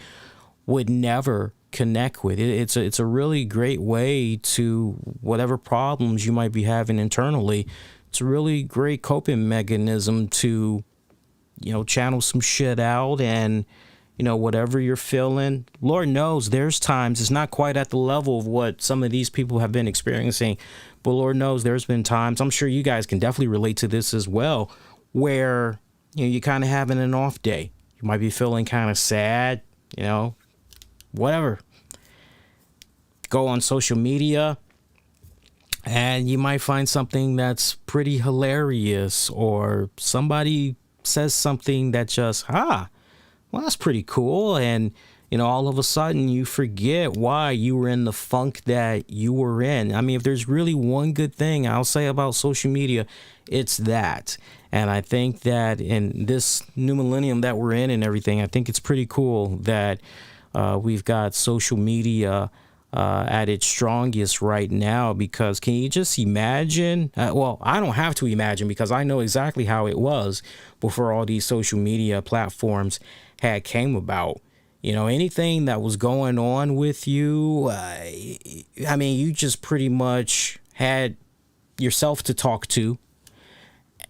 would never connect with. It's a really great way to, whatever problems you might be having internally, it's a really great coping mechanism to, you know, channel some shit out. And, you know, whatever you're feeling, Lord knows there's times it's not quite at the level of what some of these people have been experiencing, but Lord knows there's been times, I'm sure you guys can definitely relate to this as well, where, you know, you're kind of having an off day. You might be feeling kind of sad, you know, whatever. Go on social media and you might find something that's pretty hilarious, or somebody says something that just, well, that's pretty cool. And, you know, all of a sudden you forget why you were in the funk that you were in. I mean, if there's really one good thing I'll say about social media, it's that. And I think that in this new millennium that we're in and everything, I think it's pretty cool that we've got social media at its strongest right now, because can you just imagine? Well, I don't have to imagine, because I know exactly how it was before all these social media platforms had came about. You know, anything that was going on with you, I mean, you just pretty much had yourself to talk to.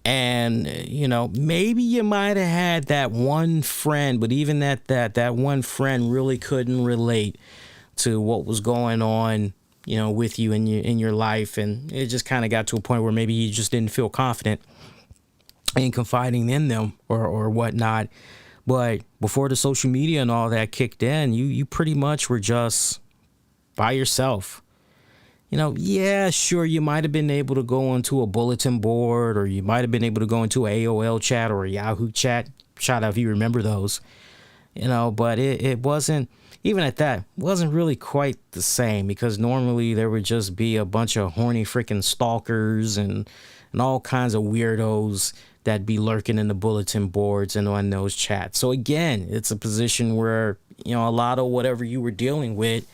And, you know, maybe you might have had that one friend, but even that one friend really couldn't relate to what was going on, you know, with you in your life. And it just kind of got to a point where maybe you just didn't feel confident in confiding in them or whatnot. But before the social media and all that kicked in, you pretty much were just by yourself. You know, yeah, sure, you might have been able to go onto a bulletin board, or you might have been able to go into AOL chat or a Yahoo chat. Shout out if you remember those. You know, but it wasn't, even at that, wasn't really quite the same, because normally there would just be a bunch of horny freaking stalkers and all kinds of weirdos that'd be lurking in the bulletin boards and on those chats. So again, it's a position where, you know, a lot of whatever you were dealing with,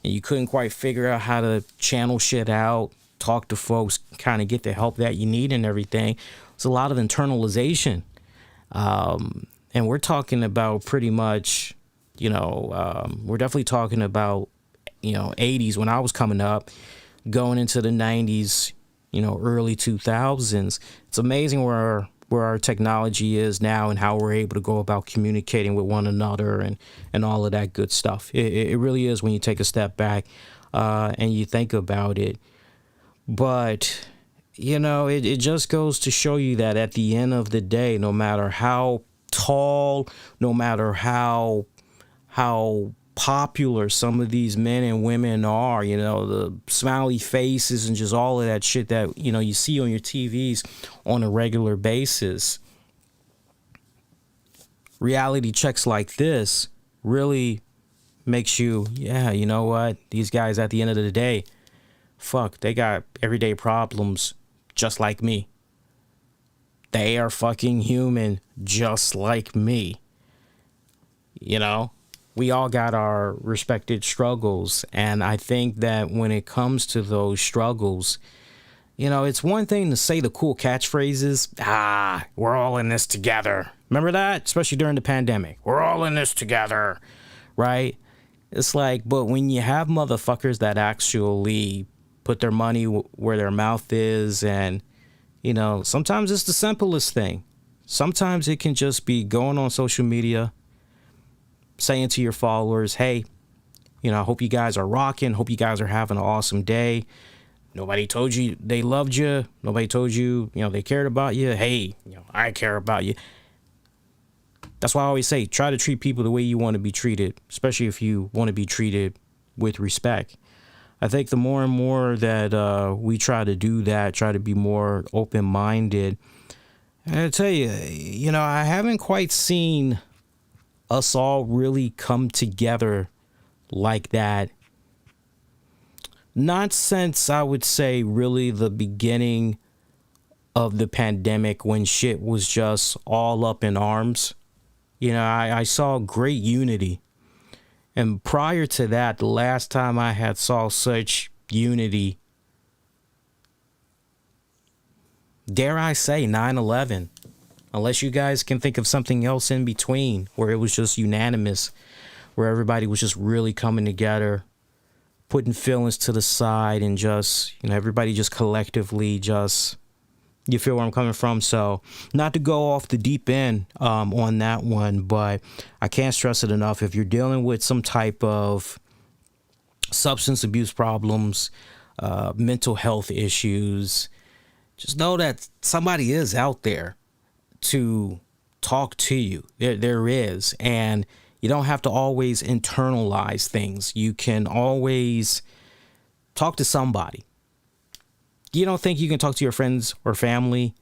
and you couldn't quite figure out how to channel shit out, talk to folks, kind of get the help that you need and everything. It's a lot of internalization. And we're talking about pretty much, you know, we're definitely talking about, you know, 80s when I was coming up, going into the 90s, you know, early 2000s. It's amazing where where our technology is now and how we're able to go about communicating with one another and all of that good stuff. It really is when you take a step back and you think about it. But, you know, it just goes to show you that at the end of the day, no matter how tall, no matter how popular some of these men and women are, you know, the smiley faces and just all of that shit that, you know, you see on your TVs on a regular basis. Reality checks like this really makes you, yeah, you know what? These guys at the end of the day, fuck, they got everyday problems just like me. They are fucking human just like me. You know? We all got our respected struggles, and I think that when it comes to those struggles, you know, it's one thing to say the cool catchphrases. We're all in this together. Remember that? Especially during the pandemic. We're all in this together, right? It's like, but when you have motherfuckers that actually put their money where their mouth is, and, you know, sometimes it's the simplest thing. Sometimes it can just be going on social media, saying to your followers, hey, you know, I hope you guys are rocking. Hope you guys are having an awesome day. Nobody told you they loved you. Nobody told you, you know, they cared about you. Hey, you know, I care about you. That's why I always say, try to treat people the way you want to be treated, especially if you want to be treated with respect. I think the more and more that we try to do that, try to be more open-minded, and I tell you, you know, I haven't quite seen us all really come together like that. Not since, I would say, really the beginning of the pandemic, when shit was just all up in arms. You know, I saw great unity. And prior to that, the last time I had saw such unity, dare I say, 9/11. Unless you guys can think of something else in between where it was just unanimous, where everybody was just really coming together, putting feelings to the side, and just, you know, everybody just collectively just, you feel where I'm coming from? So not to go off the deep end on that one, but I can't stress it enough. If you're dealing with some type of substance abuse problems, mental health issues, just know that somebody is out there to talk to you. There is, and you don't have to always internalize things. You can always talk to somebody. You don't think you can talk to your friends or family?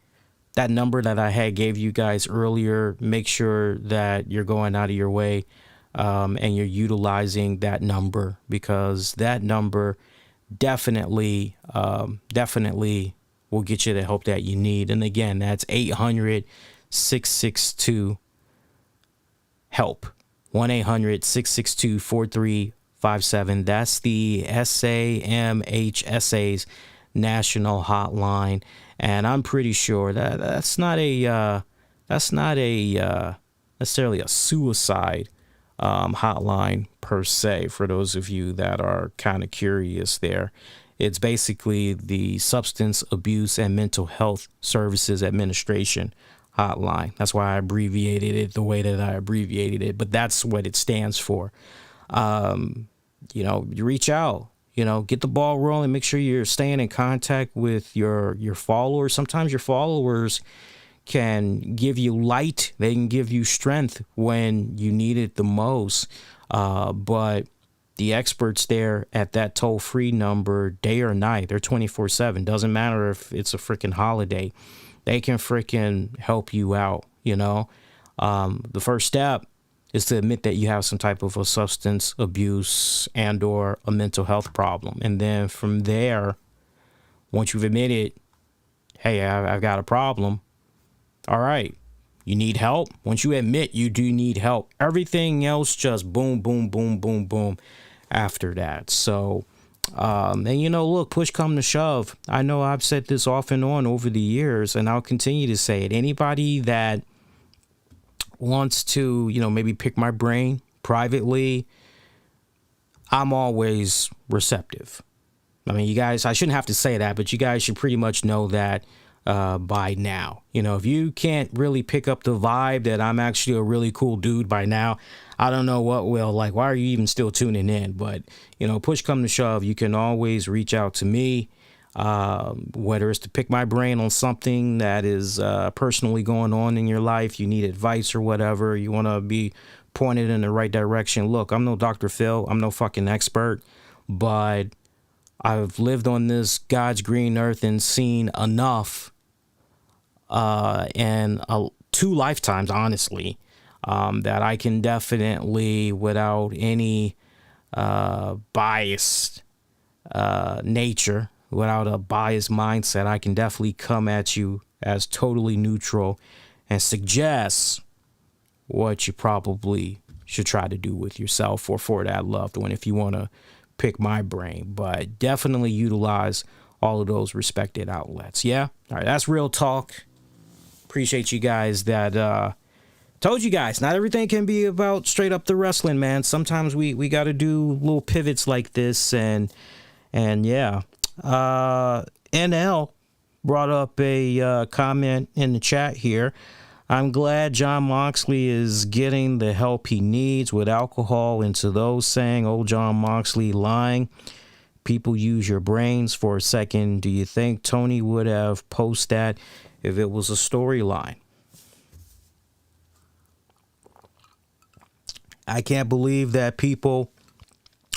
That number that I had gave you guys earlier, make sure that you're going out of your way and you're utilizing that number, because that number definitely will get you the help that you need. And again, that's 800-662-HELP. 1-800-662-4357. That's the SAMHSA's national hotline. And I'm pretty sure that that's not necessarily a suicide hotline per se, for those of you that are kind of curious there. It's basically the Substance Abuse and Mental Health Services Administration hotline. That's why I abbreviated it the way that I abbreviated it, but that's what it stands for. You know, you reach out, you know, get the ball rolling, make sure you're staying in contact with your followers. Sometimes your followers can give you light. They can give you strength when you need it the most. But the experts there at that toll-free number, day or night, they're 24/7. Doesn't matter if it's a freaking holiday. They can freaking help you out, you know. The first step is to admit that you have some type of a substance abuse and or a mental health problem. And then from there, once you've admitted, hey, I've got a problem, all right, you need help. Once you admit you do need help, everything else just boom, boom, boom, boom, boom after that. So, and you know, look, push come to shove. I know I've said this off and on over the years, and I'll continue to say it. Anybody that wants to, you know, maybe pick my brain privately, I'm always receptive. I mean, you guys, I shouldn't have to say that, but you guys should pretty much know that by now. You know, if you can't really pick up the vibe that I'm actually a really cool dude by now, I don't know what will. Like, why are you even still tuning in? But, you know, push come to shove, you can always reach out to me, whether it's to pick my brain on something that is personally going on in your life, you need advice or whatever, you want to be pointed in the right direction. Look, I'm no Dr. Phil, I'm no fucking expert, but I've lived on this God's green earth and seen enough and 2 lifetimes, honestly, that I can definitely, without any biased nature, without a biased mindset, I can definitely come at you as totally neutral and suggest what you probably should try to do with yourself or for that loved one if you want to pick my brain. But definitely utilize all of those respected outlets. Yeah? All right, that's real talk. Appreciate you guys that told you guys not everything can be about straight up the wrestling, man. Sometimes we got to do little pivots like this, and yeah. NL brought up a comment in the chat here. I'm glad Jon Moxley is getting the help he needs with alcohol. And to those saying, oh, Jon Moxley lying, people use your brains for a second. Do you think Tony would have posted that if it was a storyline? I can't believe that people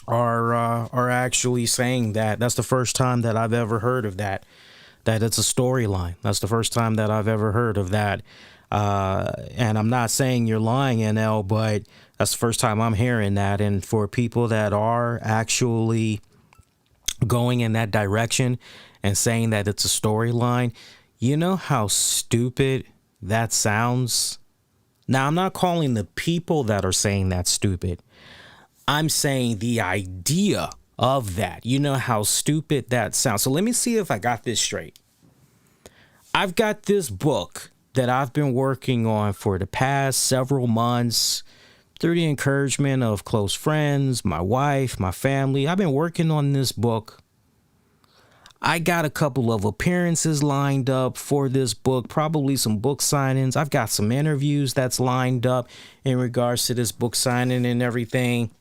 are actually saying that. That's the first time that I've ever heard of that it's a storyline. That's the first time that I've ever heard of that. And I'm not saying you're lying, NL, but that's the first time I'm hearing that. And for people that are actually going in that direction and saying that it's a storyline, you know how stupid that sounds? Now, I'm not calling the people that are saying that stupid. I'm saying the idea of that. You know how stupid that sounds. So let me see if I got this straight. I've got this book that I've been working on for the past several months through the encouragement of close friends, my wife, my family. I've been working on this book. I got a couple of appearances lined up for this book, probably some book signings. I've got some interviews that's lined up in regards to this book signing and everything.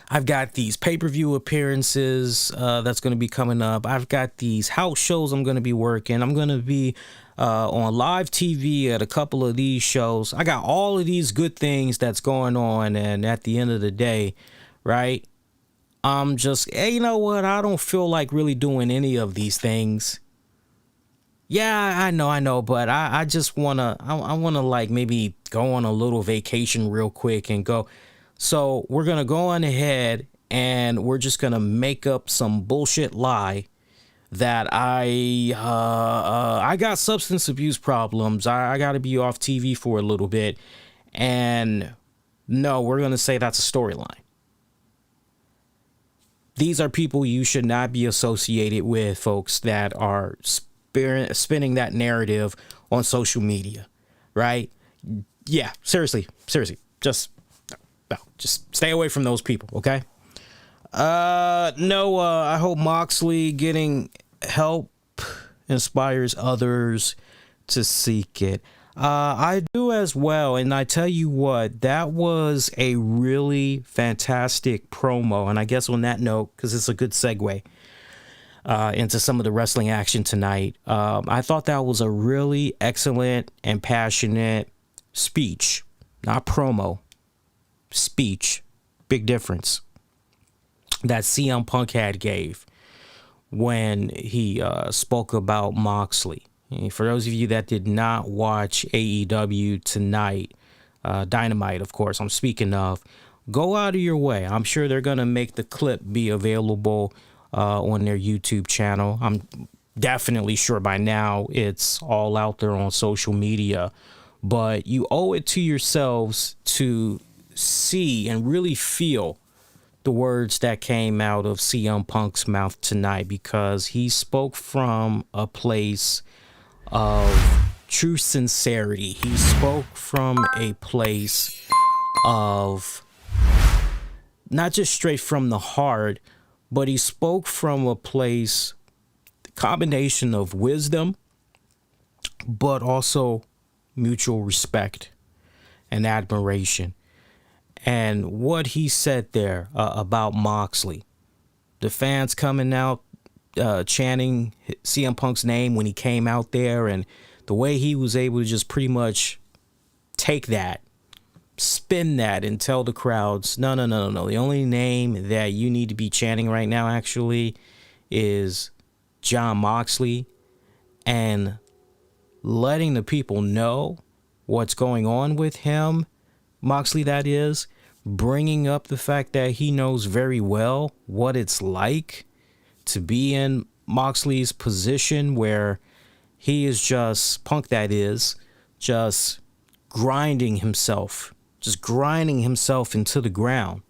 I've got these pay-per-view appearances that's going to be coming up. I've got these house shows I'm going to be working. I'm going to be on live TV at a couple of these shows. I got all of these good things that's going on. And at the end of the day, right, I'm just, hey, you know what? I don't feel like really doing any of these things. Yeah, I know. But I just want to, I want to like maybe go on a little vacation real quick and go. So we're going to go on ahead and we're just going to make up some bullshit lie that I got substance abuse problems. I got to be off TV for a little bit. And no, we're going to say that's a storyline. These are people you should not be associated with, folks, that are spinning that narrative on social media, right? Yeah, seriously, just stay away from those people, okay? I hope Moxley getting help inspires others to seek it. I do as well, and I tell you what, that was a really fantastic promo, and I guess on that note, because it's a good segue into some of the wrestling action tonight, I thought that was a really excellent and passionate speech, not promo, speech, big difference, that CM Punk had gave when he spoke about Moxley. And for those of you that did not watch AEW tonight, Dynamite, of course, I'm speaking of, go out of your way. I'm sure they're going to make the clip be available on their YouTube channel. I'm definitely sure by now it's all out there on social media. But you owe it to yourselves to see and really feel the words that came out of CM Punk's mouth tonight, because he spoke from a place of true sincerity. He spoke from a place of not just straight from the heart, but he spoke from a place, combination of wisdom but also mutual respect and admiration. And what he said there about Moxley, the fans coming out chanting CM Punk's name when he came out there, and the way he was able to just pretty much take that, spin that, and tell the crowds, no. The only name that you need to be chanting right now actually is Jon Moxley, and letting the people know what's going on with him, Moxley that is, bringing up the fact that he knows very well what it's like to be in Moxley's position where he is just, Punk that is, just grinding himself into the ground.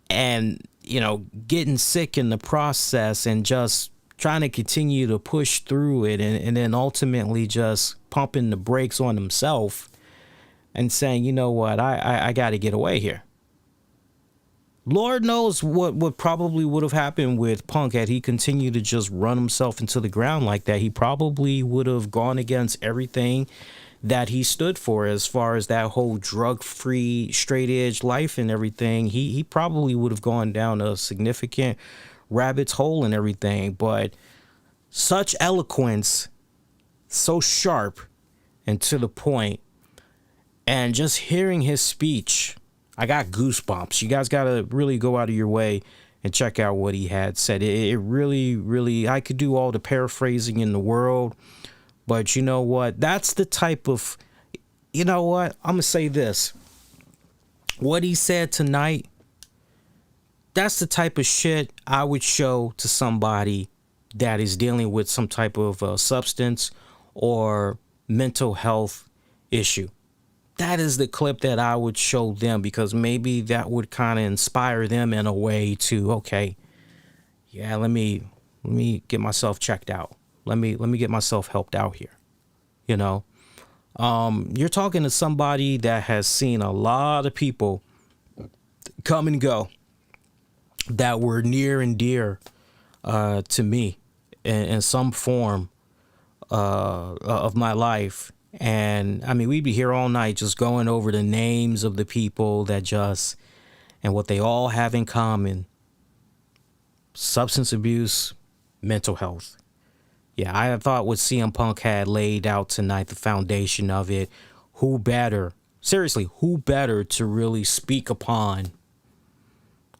And, you know, getting sick in the process and just trying to continue to push through it, and then ultimately just pumping the brakes on himself and saying, you know what, I got to get away here. Lord knows what probably would have happened with Punk had he continued to just run himself into the ground like that. He probably would have gone against everything that he stood for as far as that whole drug-free, straight-edge life and everything. He probably would have gone down a significant rabbit's hole and everything. But such eloquence, so sharp and to the point, and just hearing his speech, I got goosebumps. You guys got to really go out of your way and check out what he had said. It really, I could do all the paraphrasing in the world, but you know what? That's the type of, you know what? I'm going to say this. What he said tonight, that's the type of shit I would show to somebody that is dealing with some type of substance or mental health issue. That is the clip that I would show them, because maybe that would kind of inspire them in a way to, okay, yeah, let me get myself checked out. Let me get myself helped out here. You know, you're talking to somebody that has seen a lot of people come and go that were near and dear to me in some form of my life. And I mean, we'd be here all night just going over the names of the people that just, and what they all have in common: substance abuse, mental health. Yeah, I thought what CM Punk had laid out tonight, the foundation of it, who better, seriously, who better to really speak upon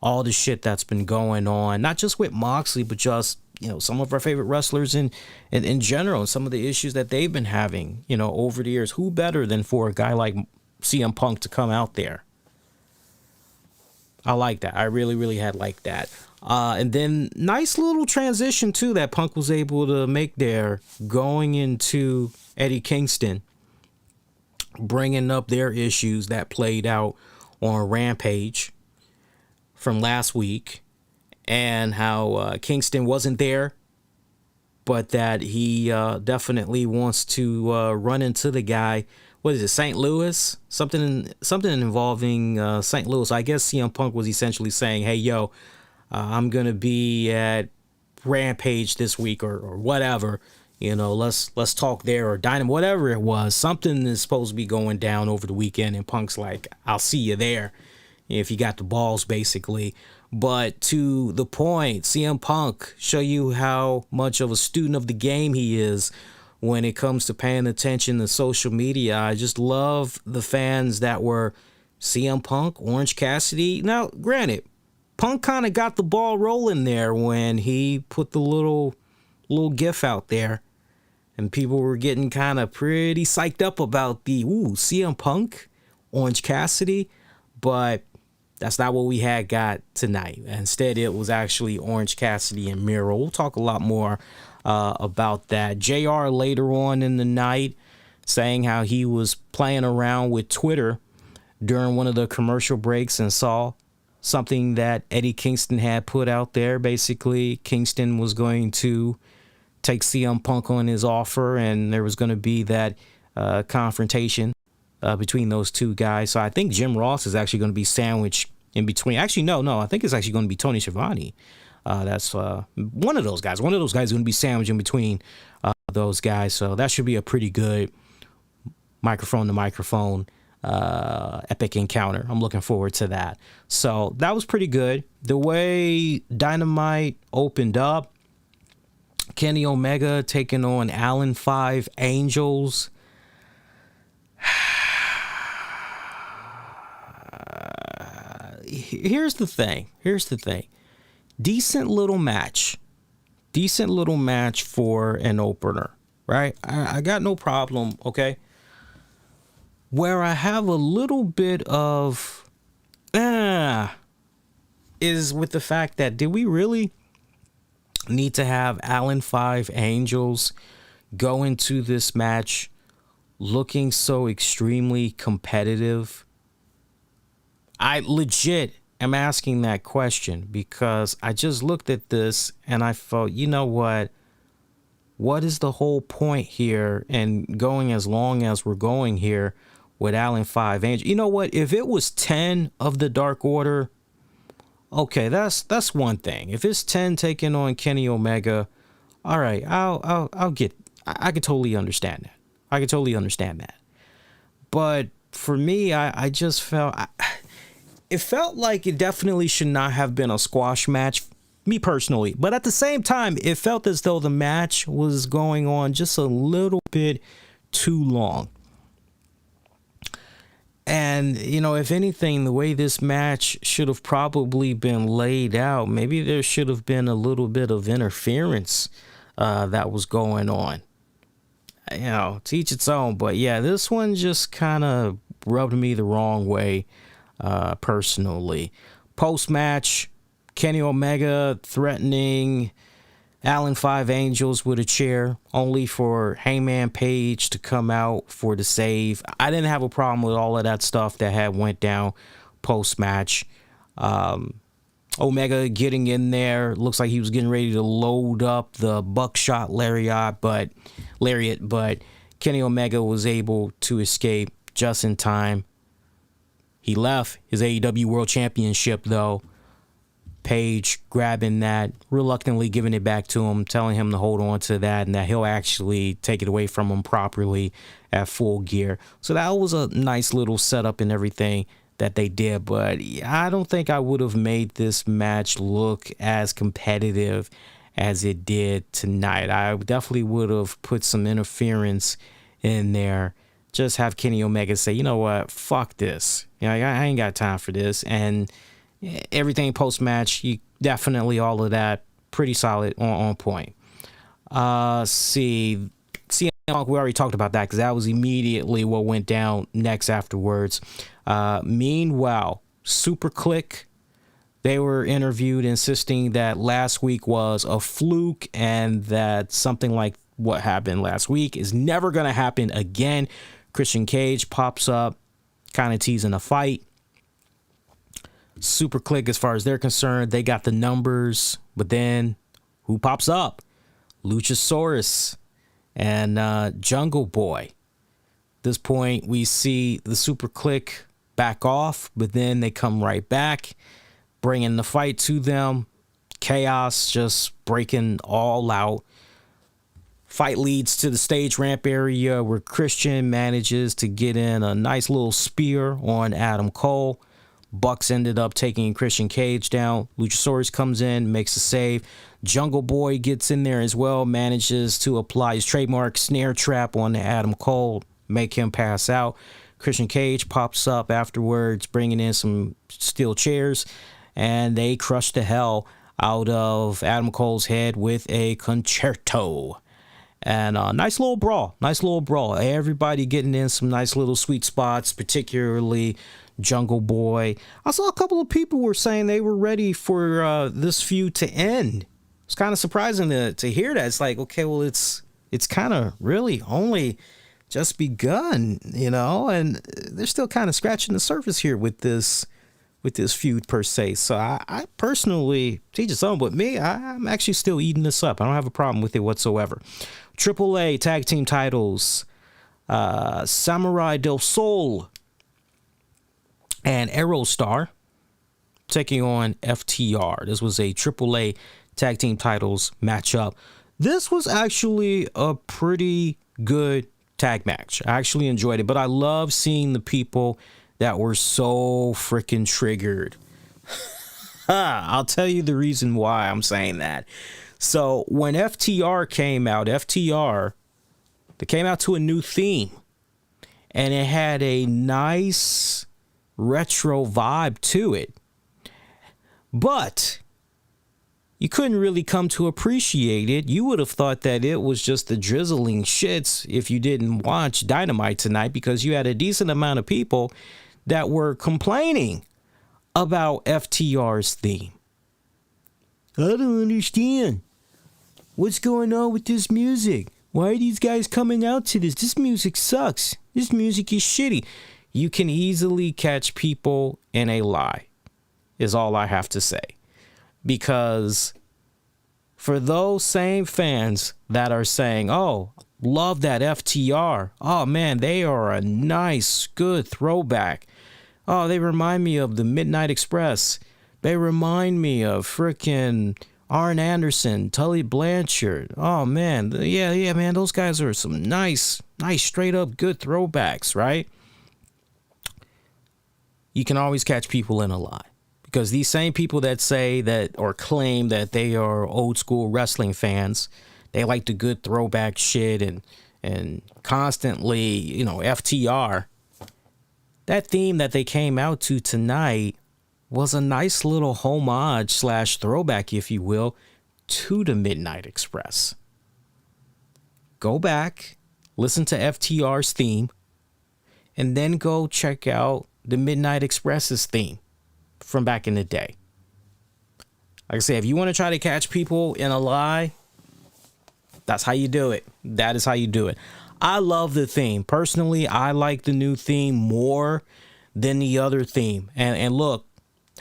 all the shit that's been going on, not just with Moxley, but just, you know, some of our favorite wrestlers in general, and some of the issues that they've been having, you know, over the years. Who better than for a guy like CM Punk to come out there? I like that. I really had liked that. And then nice little transition too that Punk was able to make there, going into Eddie Kingston, bringing up their issues that played out on Rampage from last week, and how Kingston wasn't there, but that he definitely wants to run into the guy. What is it, St. Louis? Something involving St. Louis. I guess CM Punk was essentially saying, hey, yo, I'm going to be at Rampage this week or whatever. You know, let's talk there, or Dynamite, whatever it was. Something is supposed to be going down over the weekend, and Punk's like, I'll see you there if you got the balls, basically. But to the point, CM Punk, show you how much of a student of the game he is when it comes to paying attention to social media. I just love the fans that were CM Punk, Orange Cassidy. Now, granted, Punk kind of got the ball rolling there when he put the little gif out there, and people were getting kind of pretty psyched up about the CM Punk, Orange Cassidy, but that's not what we had got tonight. Instead, it was actually Orange Cassidy and Miro. We'll talk a lot more about that. JR later on in the night saying how he was playing around with Twitter during one of the commercial breaks and saw something that Eddie Kingston had put out there. Basically, Kingston was going to take CM Punk on his offer, and there was going to be that confrontation between those two guys. So I think Jim Ross is actually going to be sandwiched in between. Actually, no. I think it's actually going to be Tony Schiavone. That's one of those guys. One of those guys is going to be sandwiched in between those guys. So that should be a pretty good microphone to microphone epic encounter. I'm looking forward to that. So that was pretty good. The way Dynamite opened up, Kenny Omega taking on Allen 5 Angels. Here's the thing. Decent little match for an opener, right? I got no problem, okay? Where I have a little bit of is with the fact that did we really need to have Allen 5 Angels go into this match looking so extremely competitive? I legit am asking that question because I just looked at this and I felt, you know what? What is the whole point here and going as long as we're going here with Allen 5 Angels? You know what? If it was 10 of the Dark Order, okay, that's one thing. If it's 10 taking on Kenny Omega, all right, I could totally understand that. But for me, I just felt it felt like it definitely should not have been a squash match, me personally. But at the same time, it felt as though the match was going on just a little bit too long. And, you know, if anything, the way this match should have probably been laid out, maybe there should have been a little bit of interference that was going on. You know, to each its own. But yeah, this one just kind of rubbed me the wrong way, personally. Post-match, Kenny Omega threatening Allen 5 Angels with a chair, only for Hangman Page to come out for the save. I didn't have a problem with all of that stuff that had went down post-match. Omega getting in there, looks like he was getting ready to load up the buckshot lariat, but Kenny Omega was able to escape just in time. He left his AEW World Championship, though. Page grabbing that, reluctantly giving it back to him, telling him to hold on to that and that he'll actually take it away from him properly at Full Gear. So that was a nice little setup and everything that they did. But I don't think I would have made this match look as competitive as it did tonight. I definitely would have put some interference in there. Just have Kenny Omega say, you know what, fuck this. You know, I ain't got time for this. And everything post-match, you definitely all of that pretty solid on point. CM Punk, we already talked about that because that was immediately what went down next afterwards. Meanwhile, Super Click, they were interviewed insisting that last week was a fluke and that something like what happened last week is never going to happen again. Christian Cage pops up, kind of teasing a fight. Super Click, as far as they're concerned, they got the numbers, but then who pops up? Luchasaurus and Jungle Boy. At this point, we see the Super Click back off, but then they come right back, bringing the fight to them. Chaos just breaking all out. Fight leads to the stage ramp area where Christian manages to get in a nice little spear on Adam Cole. Bucks ended up taking Christian Cage down. Luchasaurus comes in, makes a save. Jungle Boy gets in there as well, manages to apply his trademark snare trap on Adam Cole, make him pass out. Christian Cage pops up afterwards, bringing in some steel chairs, and they crush the hell out of Adam Cole's head with a concerto. And nice little brawl. Everybody getting in some nice little sweet spots, particularly Jungle Boy. I saw a couple of people were saying they were ready for this feud to end. It's kind of surprising to hear that. It's like, okay, well, it's kind of really only just begun, you know, and they're still kind of scratching the surface here with this feud per se. So I personally, teach its own, but me, I'm actually still eating this up. I don't have a problem with it whatsoever. AAA tag team titles, Samurai del Sol and Aerostar taking on FTR. This was a AAA tag team titles matchup. This was actually a pretty good tag match. I actually enjoyed it, but I love seeing the people that were so freaking triggered. I'll tell you the reason why I'm saying that. So when FTR came out, they came out to a new theme, and it had a nice retro vibe to it. But you couldn't really come to appreciate it. You would have thought that it was just the drizzling shits if you didn't watch Dynamite tonight, because you had a decent amount of people that were complaining about FTR's theme. I don't understand. What's going on with this music? Why are these guys coming out to this? This music sucks. This music is shitty. You can easily catch people in a lie, is all I have to say. Because for those same fans that are saying, oh, love that FTR. Oh, man, they are a nice, good throwback. Oh, they remind me of the Midnight Express. They remind me of frickin' Arn Anderson, Tully Blanchard. Oh, man. Yeah, man. Those guys are some nice, straight up good throwbacks, right? You can always catch people in a lie. Because these same people that say that or claim that they are old school wrestling fans, they like the good throwback shit and constantly, FTR. That theme that they came out to tonight was a nice little homage / throwback, if you will, to the Midnight Express. Go back, listen to FTR's theme, and then go check out the Midnight Express's theme from back in the day. Like I say, if you want to try to catch people in a lie, that's how you do it. That is how you do it. I love the theme. Personally, I like the new theme more than the other theme. And look,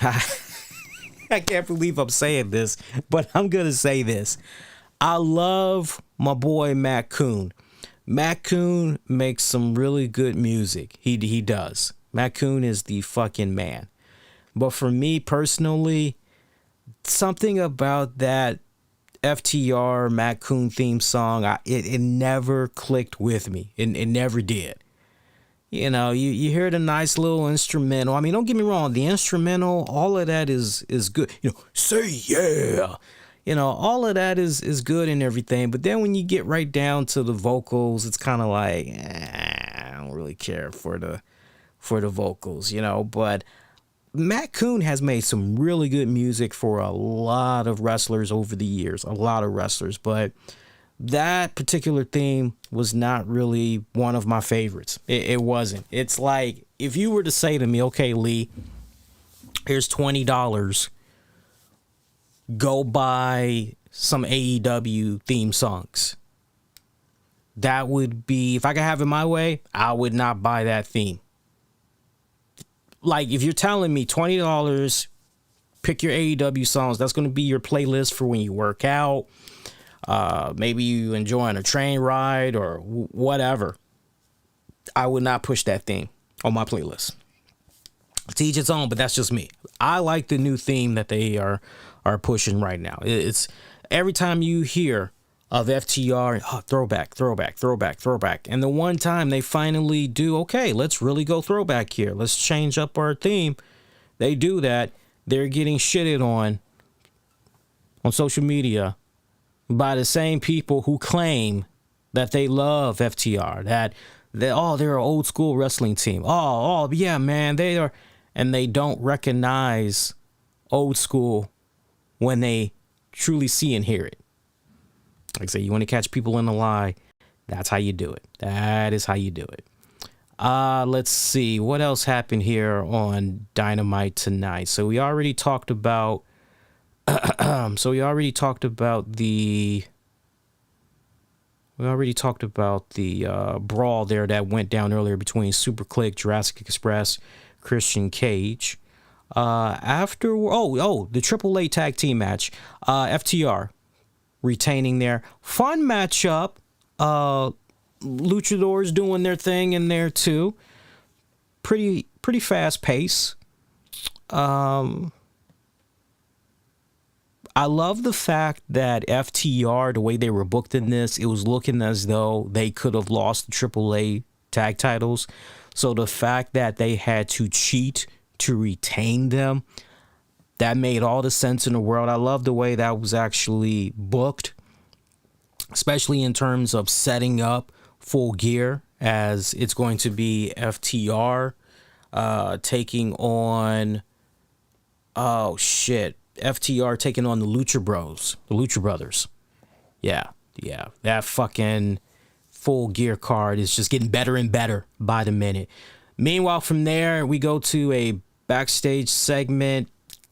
I can't believe I'm saying this, but I'm going to say this. I love my boy Matt Coon. Matt Coon makes some really good music. He does. Matt Coon is the fucking man. But for me personally, something about that FTR Matt Coon theme song, it never clicked with me. It never did. You hear the nice little instrumental. I mean, don't get me wrong. The instrumental, all of that is good. Say yeah. All of that is good and everything. But then when you get right down to the vocals, it's kind of like, I don't really care for the vocals, But Matt Coon has made some really good music for a lot of wrestlers over the years, a lot of wrestlers, but that particular theme was not really one of my favorites. It wasn't. It's like if you were to say to me, okay, Lee, here's $20, go buy some AEW theme songs. That would be, if I could have it my way, I would not buy that theme. Like, if you're telling me $20, pick your AEW songs, that's going to be your playlist for when you work out, maybe you enjoying a train ride or whatever, I would not push that theme on my playlist. To each its own, but that's just me. I like the new theme that they are pushing right now. It's every time you hear of FTR, throwback. And the one time they finally do, okay, let's really go throwback here. Let's change up our theme. They do that. They're getting shitted on social media by the same people who claim that they love FTR, that they're an old school wrestling team. Oh, yeah, man, they are. And they don't recognize old school when they truly see and hear it. Like I say, you want to catch people in a lie, that's how you do it. That is how you do it. Let's see. What else happened here on Dynamite tonight? So we already talked about the brawl there that went down earlier between Super Click, Jurassic Express, Christian Cage. The Triple A tag team match. FTR retaining their fun matchup. Luchadors doing their thing in there too. Pretty fast pace. I love the fact that FTR, the way they were booked in this, it was looking as though they could have lost the AAA tag titles. So the fact that they had to cheat to retain them, that made all the sense in the world. I love the way that was actually booked, especially in terms of setting up Full Gear, as it's going to be FTR taking on, FTR taking on the Lucha Brothers. Yeah. That fucking Full Gear card is just getting better and better by the minute. Meanwhile, from there, we go to a backstage segment,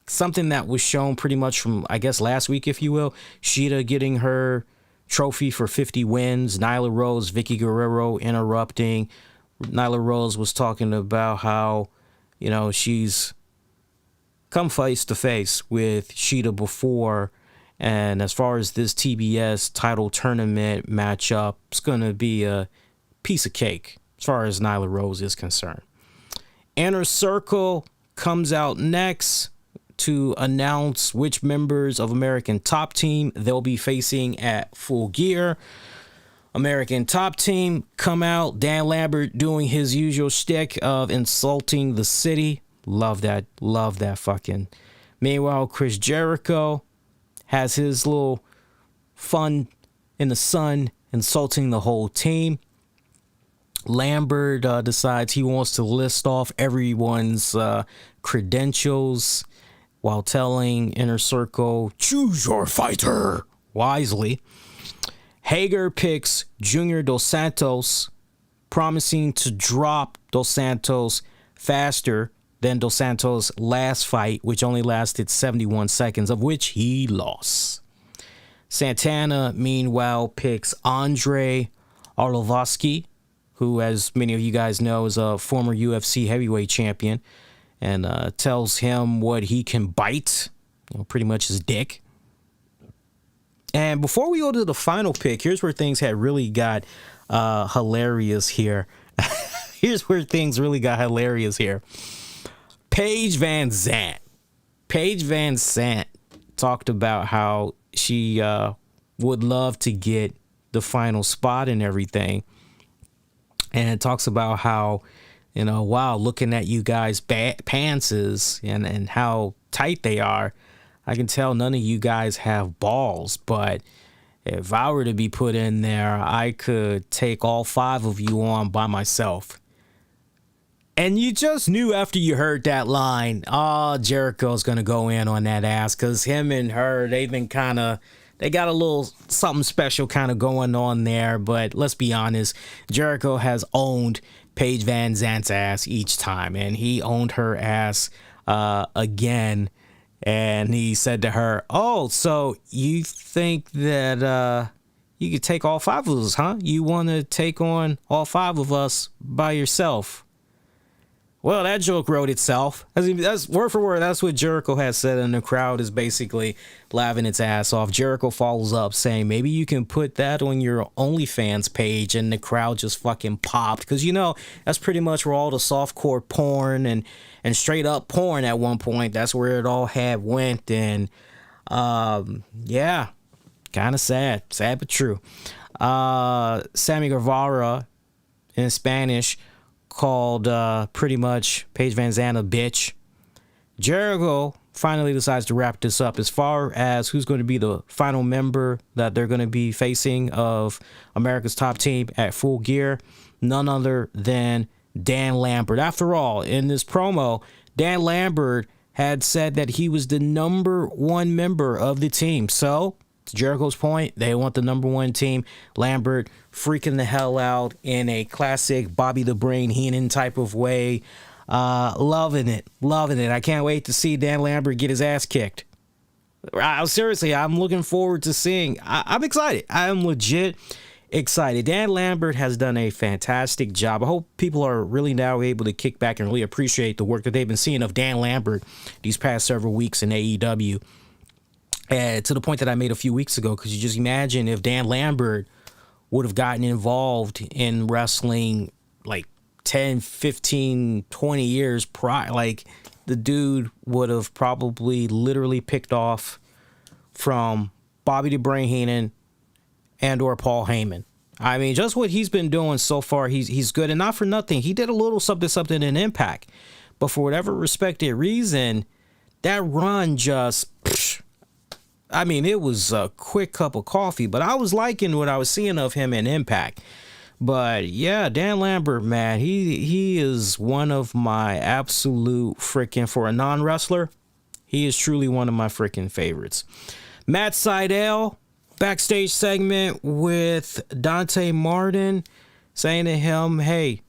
something that was shown pretty much from, I guess, last week, if you will. Shida getting her trophy for 50 wins. Nyla Rose, Vicky Guerrero interrupting. Nyla Rose was talking about how, she's come face to face with Shida before, and as far as this TBS title tournament matchup, it's gonna be a piece of cake as far as Nyla Rose is concerned. Inner Circle comes out next to announce which members of American Top Team they'll be facing at Full Gear. American Top Team come out, Dan Lambert doing his usual shtick of insulting the city. Love that fucking. Meanwhile, Chris Jericho has his little fun in the sun, insulting the whole team. Lambert decides he wants to list off everyone's credentials while telling Inner Circle, choose your fighter wisely. Hager picks Junior Dos Santos, promising to drop Dos Santos faster than Dos Santos' last fight, which only lasted 71 seconds, of which he lost. Santana, meanwhile, picks Andre Arlovsky, who, as many of you guys know, is a former UFC heavyweight champion, and tells him what he can bite, pretty much his dick. And before we go to the final pick, here's where things had really got hilarious here. Paige Van Zant. Paige Van Zant talked about how she would love to get the final spot and everything. And talks about how, wow, looking at you guys' pantses and how tight they are, I can tell none of you guys have balls, but if I were to be put in there, I could take all 5 of you on by myself. And you just knew after you heard that line, Jericho's going to go in on that ass, because him and her, they got a little something special kind of going on there. But let's be honest, Jericho has owned Paige Van Zant's ass each time, and he owned her ass again. And he said to her, oh, so you think that you could take all 5 of us, huh? You want to take on all 5 of us by yourself? Well, that joke wrote itself. That's word for word. That's what Jericho has said, and the crowd is basically laughing its ass off. Jericho follows up saying, maybe you can put that on your OnlyFans page, and the crowd just fucking popped, because that's pretty much where all the softcore porn and straight up porn at one point, that's where it all had went. And yeah, kind of sad but true. Sammy Guevara in Spanish called pretty much Paige Van Zant a bitch. Jericho finally decides to wrap this up as far as who's going to be the final member that they're going to be facing of America's Top Team at Full Gear. None other than Dan Lambert. After all, in this promo, Dan Lambert had said that he was the number 1 member of the team. So, to Jericho's point, they want the number 1 team. Lambert freaking the hell out in a classic Bobby the Brain Heenan type of way. Loving it. I can't wait to see Dan Lambert get his ass kicked. Seriously, I'm looking forward to seeing. I'm excited. I'm legit excited. Dan Lambert has done a fantastic job. I hope people are really now able to kick back and really appreciate the work that they've been seeing of Dan Lambert these past several weeks in AEW. To the point that I made a few weeks ago, because you just imagine if Dan Lambert would have gotten involved in wrestling like 10, 15, 20 years prior, like the dude would have probably literally picked off from Bobby the Brain Heenan and or Paul Heyman. I mean, just what he's been doing so far, he's good. And not for nothing, he did a little something in Impact. But for whatever respected reason, that run just, I mean, it was a quick cup of coffee. But I was liking what I was seeing of him in Impact. But yeah, Dan Lambert, man, he is one of my absolute freaking, for a non-wrestler, he is truly one of my freaking favorites. Matt Sydal, backstage segment with Dante Martin, saying to him, hey,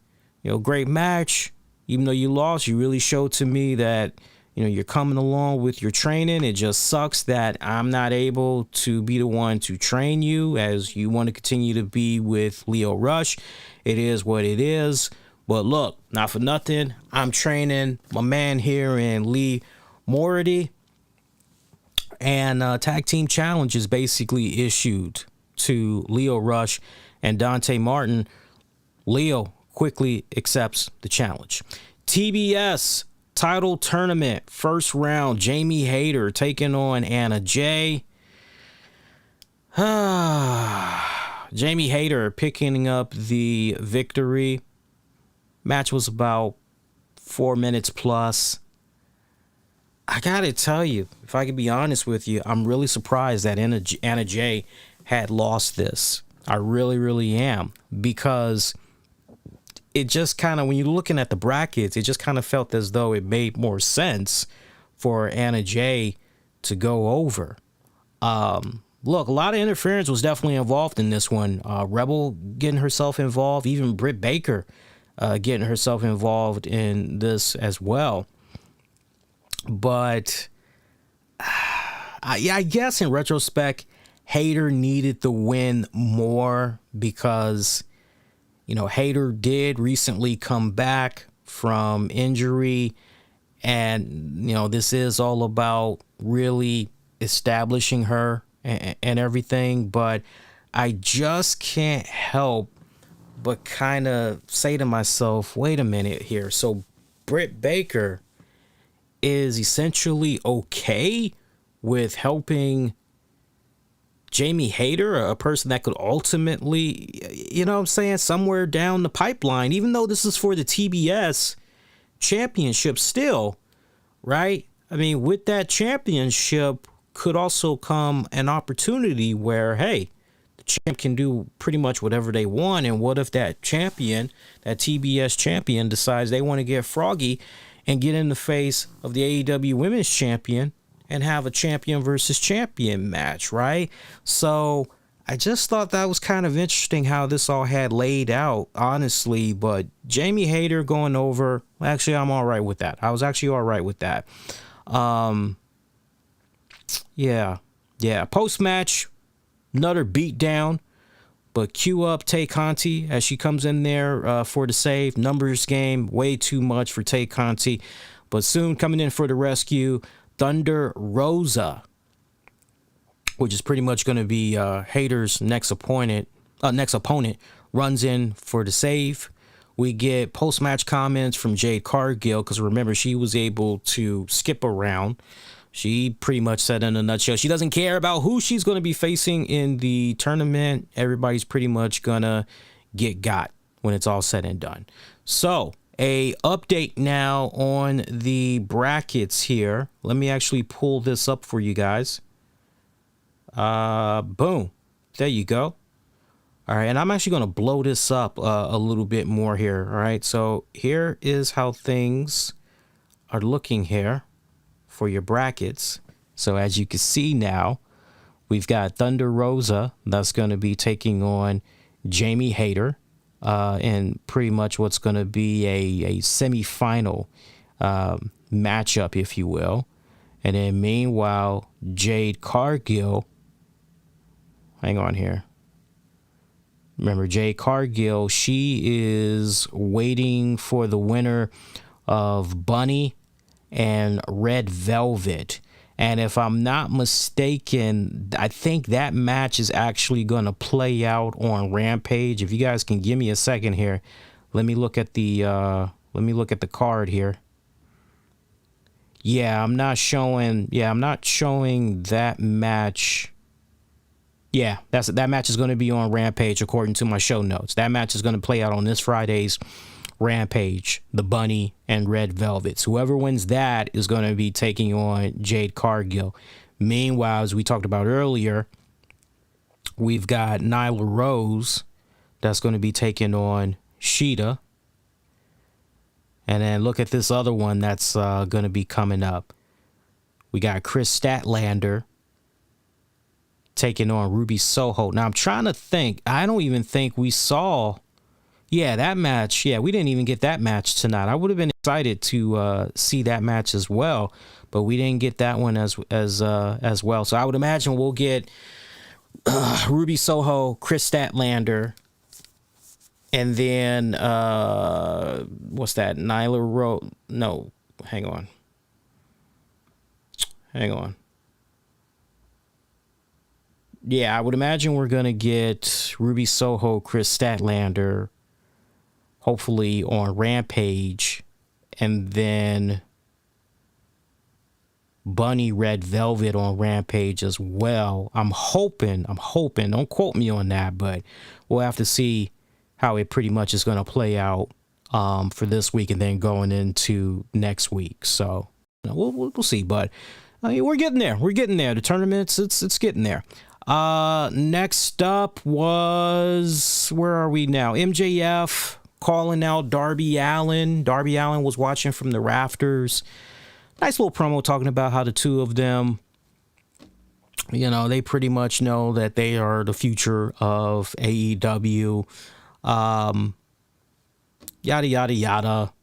great match. Even though you lost, you really showed to me that, you're coming along with your training. It just sucks that I'm not able to be the one to train you, as you want to continue to be with Lio Rush. It is what it is. But look, not for nothing, I'm training my man here in Lee Moriarty. And tag team challenge is basically issued to Lio Rush and Dante Martin. Lio quickly accepts the challenge. TBS title tournament, first round, Jamie Hayter taking on Anna Jay. Jamie Hayter picking up the victory. Match was about 4 minutes plus. I gotta tell you, if I could be honest with you, I'm really surprised that Anna Jay had lost this. I really, really am. Because it just kind of, when you're looking at the brackets, it just kind of felt as though it made more sense for Anna Jay to go over. Look, a lot of interference was definitely involved in this one. Rebel getting herself involved, even Britt Baker getting herself involved in this as well. But I guess in retrospect, Hayter needed the win more because, Hayter did recently come back from injury. And, this is all about really establishing her and everything. But I just can't help but kind of say to myself, wait a minute here. So Britt Baker is essentially okay with helping Jamie Hayter, a person that could ultimately, somewhere down the pipeline, even though this is for the TBS championship still, right? I mean, with that championship could also come an opportunity where, hey, the champ can do pretty much whatever they want. And what if that champion, that TBS champion, decides they want to get froggy and get in the face of the AEW Women's Champion and have a champion versus champion match, right? So I just thought that was kind of interesting how this all had laid out, honestly. But Jamie Hayter going over, actually, I'm all right with that. I was actually all right with that. Yeah. Post-match, another beatdown. But cue up Tay Conti as she comes in there for the save. Numbers game, way too much for Tay Conti. But soon coming in for the rescue, Thunder Rosa, which is pretty much going to be Hayter's next opponent, runs in for the save. We get post-match comments from Jade Cargill, because remember, she was able to skip around. She pretty much said in a nutshell, she doesn't care about who she's going to be facing in the tournament. Everybody's pretty much going to get got when it's all said and done. So, a update now on the brackets here. Let me actually pull this up for you guys. Boom. There you go. All right, and I'm actually going to blow this up a little bit more here. All right, so here is how things are looking here for your brackets. So as you can see now, we've got Thunder Rosa that's going to be taking on Jamie Hayter in pretty much what's going to be a semifinal matchup, if you will. And then meanwhile, Jade Cargill, hang on here. Remember, Jade Cargill, she is waiting for the winner of Bunny and Red Velvet. And if I'm not mistaken, I think that match is actually going to play out on Rampage. If you guys can give me a second here, let me look at the card here. Yeah, I'm not showing that match. Yeah, that match is going to be on Rampage according to my show notes. That match is going to play out on this Friday's Rampage, the Bunny and Red Velvets. Whoever wins that is going to be taking on Jade Cargill. Meanwhile, as we talked about earlier, we've got Nyla Rose that's going to be taking on Sheeta. And then look at this other one that's going to be coming up. We got Chris Statlander taking on Ruby Soho. Now, I'm trying to think. I don't even think we saw... Yeah, that match. Yeah, we didn't even get that match tonight. I would have been excited to see that match as well, but we didn't get that one as well. So I would imagine we'll get Ruby Soho, Chris Statlander, and then what's that? Nyla Rose. No, hang on. Yeah, I would imagine we're gonna get Ruby Soho, Chris Statlander, hopefully on Rampage, and then Bunny Red Velvet on Rampage as well. I'm hoping, don't quote me on that, but we'll have to see how it pretty much is going to play out for this week and then going into next week. So we'll see, but we're getting there. The tournaments, it's getting there. Next up was, where are we now? MJF calling out Darby Allin. Darby Allin was watching from the rafters. Nice little promo talking about how the two of them, they pretty much know that they are the future of AEW. Yada, yada, yada.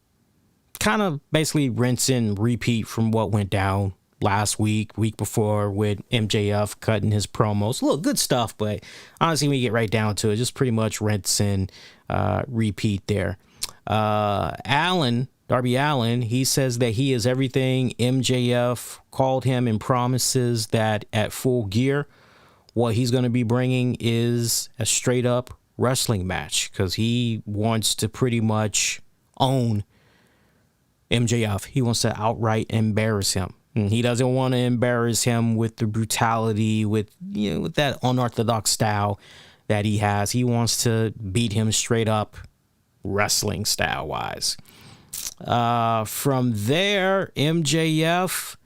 Kind of basically rinse and repeat from what went down last week before, with MJF cutting his promos. Look, good stuff, but honestly, when you get right down to it, just pretty much rinse and repeat there. Darby Allin, he says that he is everything MJF called him and promises that at Full Gear, what he's going to be bringing is a straight up wrestling match, because he wants to pretty much own MJF. He wants to outright embarrass him. And he doesn't want to embarrass him with the brutality, with that unorthodox style that he has. He wants to beat him straight up wrestling style wise. From there, MJF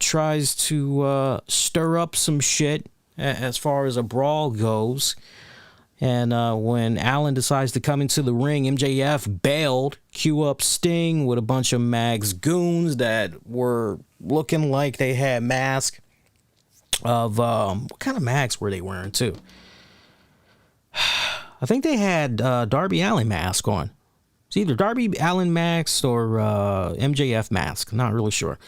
tries to stir up some shit as far as a brawl goes. And when Allen decides to come into the ring, MJF bailed. Cue up Sting with a bunch of Mag's goons that were looking like they had masks of... what kind of mags were they wearing, too? I think they had Darby Allin mask on. It's either Darby Allin mask or MJF mask. Not really sure.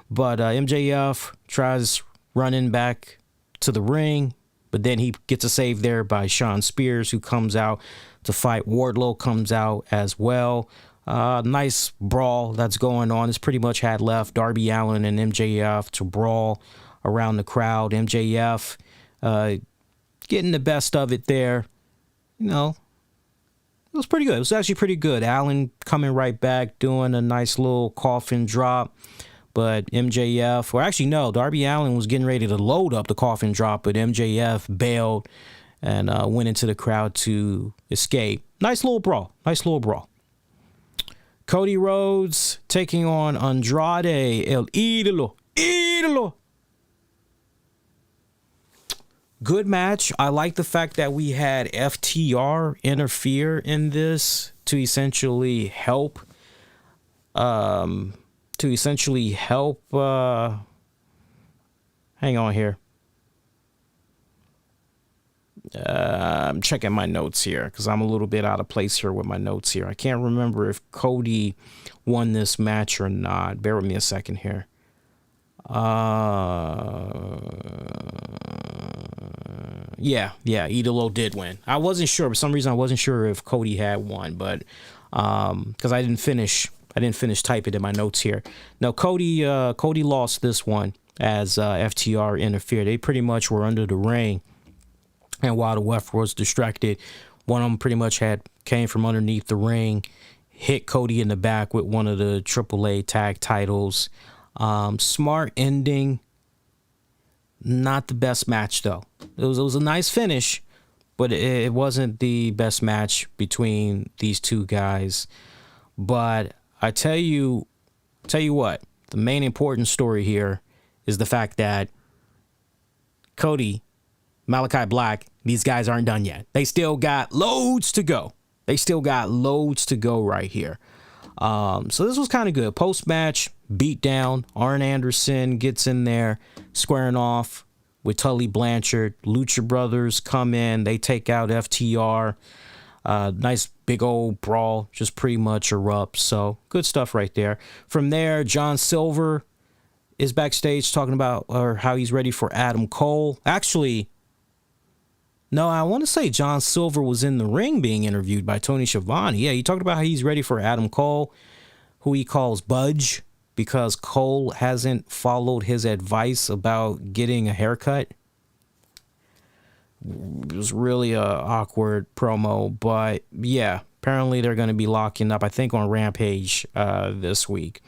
But MJF tries running back to the ring, but then he gets a save there by Shawn Spears, who comes out to fight. Wardlow comes out as well. Nice brawl that's going on. It's pretty much had left Darby Allin and MJF to brawl around the crowd. MJF getting the best of it there. It was pretty good. It was actually pretty good. Allin coming right back, doing a nice little coffin drop. But MJF, or actually no, Darby Allin was getting ready to load up the coffin drop, but MJF bailed and went into the crowd to escape. Nice little brawl. Cody Rhodes taking on Andrade, El Idolo. Good match. I like the fact that we had FTR interfere in this to essentially help. Hang on here. I'm checking my notes here because I'm a little bit out of place here with my notes here. I can't remember if Cody won this match or not. Bear with me a second here. Yeah, Idolo did win. I wasn't sure. For some reason, I wasn't sure if Cody had won, but because I didn't finish typing in my notes here. No, Cody lost this one as FTR interfered. They pretty much were under the ring, and while the ref was distracted, one of them pretty much came from underneath the ring hit Cody in the back with one of the AAA tag titles. Smart ending. Not the best match, though. It was a nice finish, but it wasn't the best match between these two guys. But I tell you what, the main important story here is the fact that Cody, Malachi Black, these guys aren't done yet. They still got loads to go. Right here. So this was kind of good. Post-match beatdown. Arn Anderson gets in there, squaring off with Tully Blanchard. Lucha Brothers come in. They take out FTR. Nice big old brawl. Just pretty much erupts. So good stuff right there. From there, John Silver is backstage talking about how he's ready for Adam Cole. Actually, no, I want to say John Silver was in the ring being interviewed by Tony Schiavone. Yeah, he talked about how he's ready for Adam Cole, who he calls Budge, because Cole hasn't followed his advice about getting a haircut. It was really a awkward promo, but yeah, apparently they're going to be locking up, I think, on Rampage this week.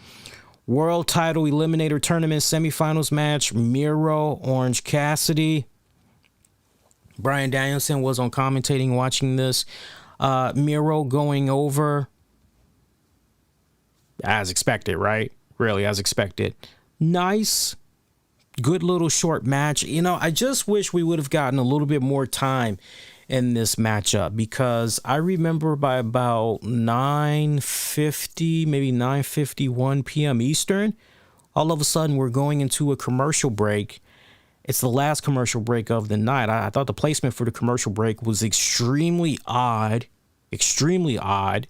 World Title Eliminator Tournament semifinals match, Miro, Orange Cassidy. Bryan Danielson was on commentating watching this. Miro going over as expected, right? Really, as expected. Nice, good little short match. You know, I just wish we would have gotten a little bit more time in this matchup, because I remember by about 9:50, maybe 9:51 p.m. Eastern, all of a sudden we're going into a commercial break. It's the last commercial break of the night. I thought the placement for the commercial break was extremely odd. Extremely odd.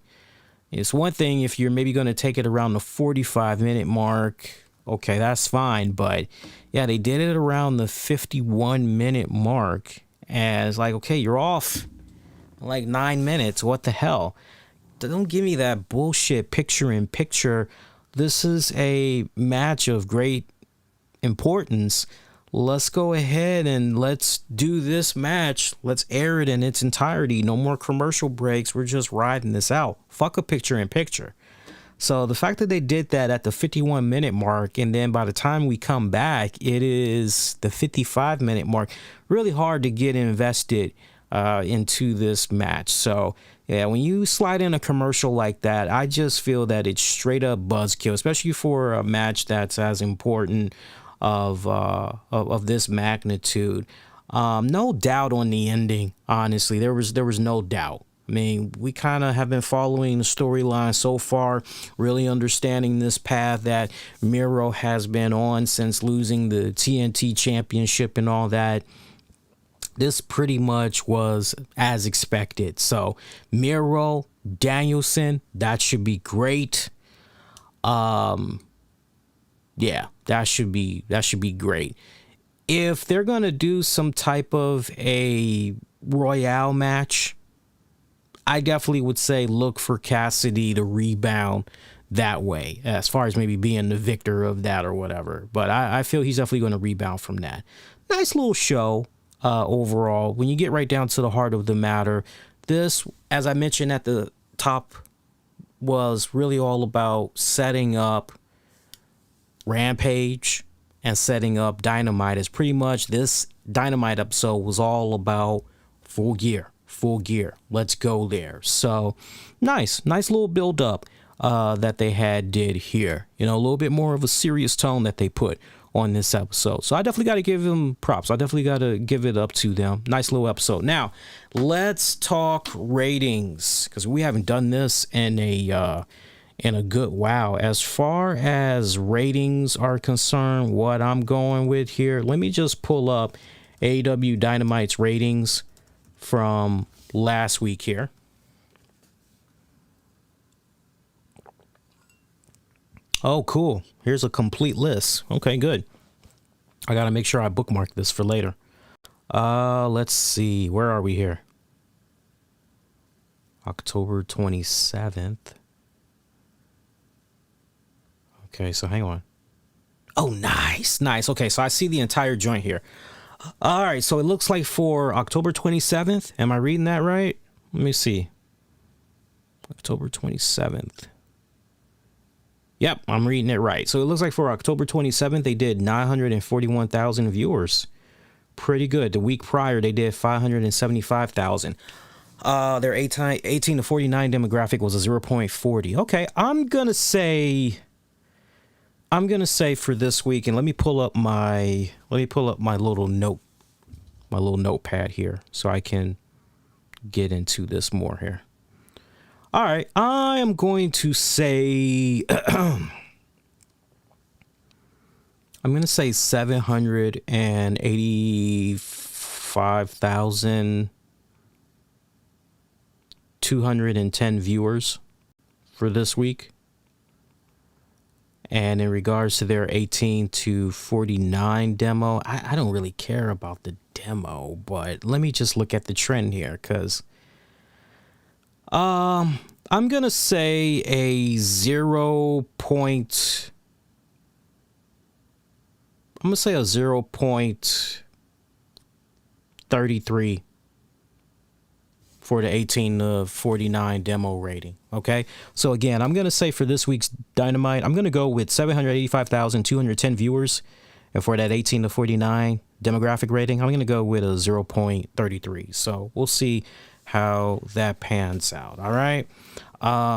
It's one thing if you're maybe going to take it around the 45-minute mark. Okay, that's fine. But yeah, they did it around the 51-minute mark. And it's like, okay, you're off like 9 minutes. What the hell? Don't give me that bullshit picture-in-picture. This is a match of great importance. Let's go ahead and let's do this match. Let's air it in its entirety. No more commercial breaks. We're just riding this out. Fuck a picture-in-picture. So the fact that they did that at the 51-minute mark, and then by the time we come back, it is the 55-minute mark, really hard to get invested into this match. So yeah, when you slide in a commercial like that, I just feel that it's straight up buzzkill, especially for a match that's as important of this magnitude. No doubt on the ending. Honestly, there was no doubt. I mean, we kind of have been following the storyline so far, really understanding this path that Miro has been on since losing the TNT championship and all that. This pretty much was as expected. So Miro, Danielson, that should be great. Yeah, that should be great. If they're going to do some type of a Royale match, I definitely would say look for Cassidy to rebound that way, as far as maybe being the victor of that or whatever. But I feel he's definitely going to rebound from that. Nice little show overall. When you get right down to the heart of the matter, this, as I mentioned at the top, was really all about setting up Rampage and setting up Dynamite. As pretty much this Dynamite episode was all about full gear. Let's go there. So nice little build up that they did here. You know, a little bit more of a serious tone that they put on this episode. So I definitely got to give them props. I definitely got to give it up to them. Nice little episode. Now let's talk ratings, because we haven't done this in a good while. As far as ratings are concerned, what I'm going with here, let me just pull up AEW Dynamite's ratings from last week here. Oh, cool. Here's a complete list. Okay, good. I got to make sure I bookmark this for later. Let's see. Where are we here? October 27th. Okay, so hang on. Oh, nice. Okay, so I see the entire joint here. All right, so it looks like for October 27th, am I reading that right? Let me see. October 27th. Yep, I'm reading it right. So it looks like for October 27th, they did 941,000 viewers. Pretty good. The week prior, they did 575,000. Their 18 to 49 demographic was a 0.40. Okay, I'm gonna say for this week, and let me pull up my little notepad here so I can get into this more here. All right, I am going to say I'm going to say 785,210 viewers for this week. And in regards to their 18 to 49 demo, I don't really care about the demo, but let me just look at the trend here, because I'm going to say a 0.33 for the 18 to 49 demo rating. Okay, so again, I'm going to say for this week's Dynamite, I'm going to go with 785,210 viewers. And for that 18 to 49 demographic rating, I'm going to go with a 0.33. So we'll see how that pans out. All right.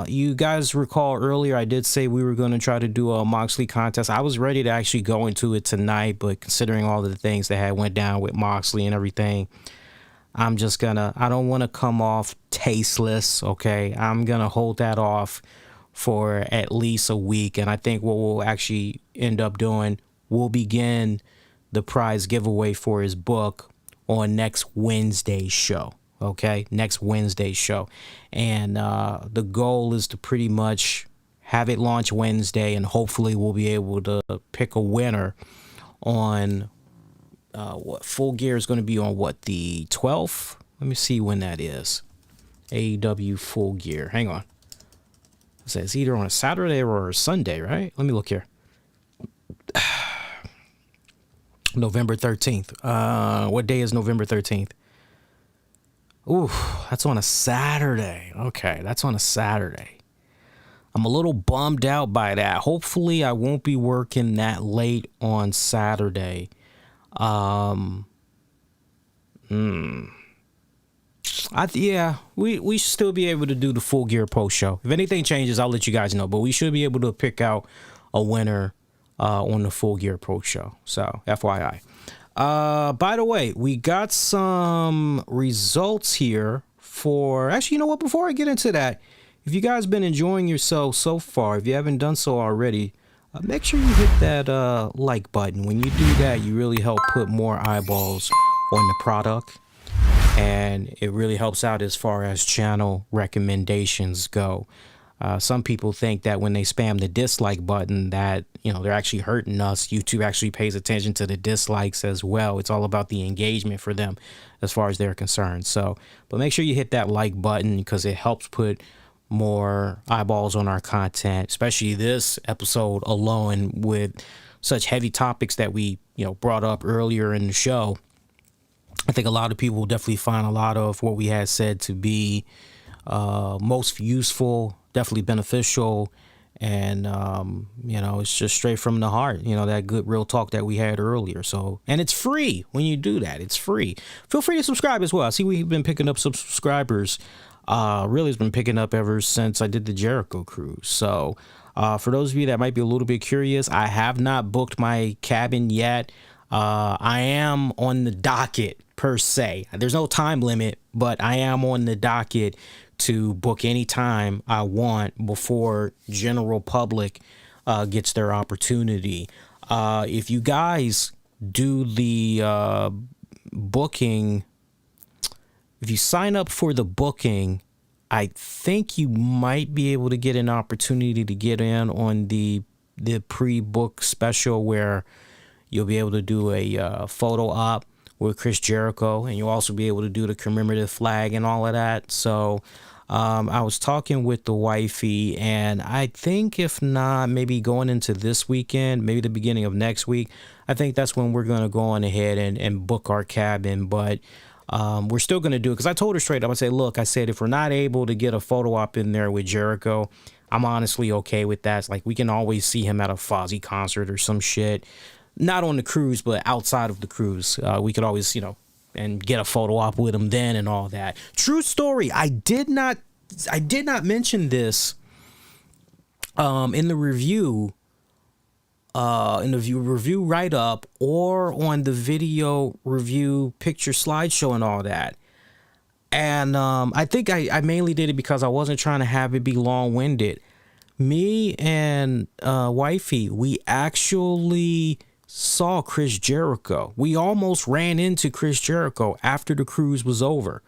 You guys recall earlier I did say we were going to try to do a Moxley contest. I was ready to actually go into it tonight, but considering all of the things that had went down with Moxley and everything, I don't want to come off tasteless. Okay, I'm gonna hold that off for at least a week, and I think what we'll actually end up doing, we'll begin the prize giveaway for his book on next Wednesday's show. Okay, next Wednesday's show. And the goal is to pretty much have it launch Wednesday, and hopefully we'll be able to pick a winner on what Full Gear is going to be on, what, the 12th? Let me see when that is. AEW Full Gear. Hang on. It's either on a Saturday or a Sunday, right? Let me look here. November 13th. What day is November 13th? Ooh, that's on a Saturday. Okay, that's on a Saturday. I'm a little bummed out by that. Hopefully I won't be working that late on Saturday. We should still be able to do the Full Gear post show. If anything changes, I'll let you guys know, but we should be able to pick out a winner on the Full Gear post show. So FYI. By the way, we got some results here for, actually, you know what, before I get into that, if you guys been enjoying yourself so far, if you haven't done so already, make sure you hit that like button. When you do that, you really help put more eyeballs on the product, and it really helps out as far as channel recommendations go. Some people think that when they spam the dislike button that, you know, they're actually hurting us. YouTube actually pays attention to the dislikes as well. It's all about the engagement for them as far as they're concerned. So, but make sure you hit that like button, because it helps put more eyeballs on our content, especially this episode alone with such heavy topics that we, you know, brought up earlier in the show. I think a lot of people will definitely find a lot of what we had said to be most useful, definitely beneficial, and you know, it's just straight from the heart, you know, that good real talk that we had earlier. So, and it's free when you do that. It's free. Feel free to subscribe as well. I see we've been picking up some subscribers. Really has been picking up ever since I did the Jericho cruise. So for those of you that might be a little bit curious, I have not booked my cabin yet. I am on the docket per se. There's no time limit, but I am on the docket to book any time I want before general public gets their opportunity. If you guys do the booking, if you sign up for the booking, I think you might be able to get an opportunity to get in on the pre-book special, where you'll be able to do a photo op with Chris Jericho, and you'll also be able to do the commemorative flag and all of that. So I was talking with the wifey, and I think if not, maybe going into this weekend, maybe the beginning of next week, I think that's when we're going to go on ahead and book our cabin. But We're still going to do it because I told her straight up. I said, look, I said, if we're not able to get a photo op in there with Jericho, I'm honestly okay with that. It's like we can always see him at a Fozzy concert or some shit. Not on the cruise, but outside of the cruise. We could always, and get a photo op with him then and all that. True story. I did not mention this in the review. In the review write-up or on the video review picture slideshow and all that. And I think I mainly did it because I wasn't trying to have it be long-winded. Me and wifey, we actually saw Chris Jericho. We almost ran into Chris Jericho after the cruise was over.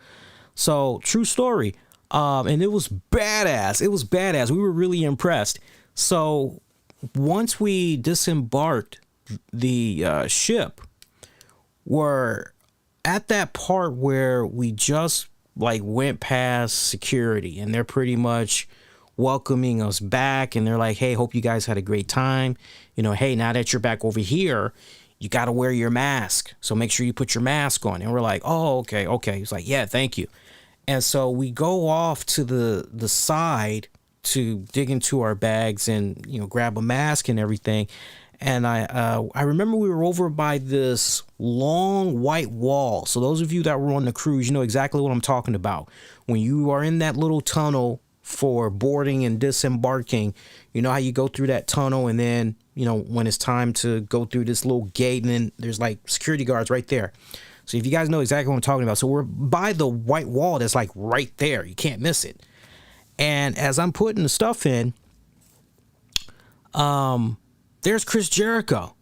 So, true story. And it was badass. It was badass. We were really impressed. So, once we disembarked the ship, we're at that part where we just went past security, and they're pretty much welcoming us back, and they're like, hey, hope you guys had a great time. Hey, now that you're back over here, you got to wear your mask. So make sure you put your mask on. And we're like, oh, okay. He's like, yeah, thank you. And so we go off to the side to dig into our bags and grab a mask and everything. And I remember we were over by this long white wall. So those of you that were on the cruise, you know exactly what I'm talking about. When you are in that little tunnel for boarding and disembarking, you know how you go through that tunnel, and then when it's time to go through this little gate, and then there's security guards right there. So if you guys know exactly what I'm talking about, so we're by the white wall that's right there. You can't miss it. And as I'm putting the stuff in, there's Chris Jericho.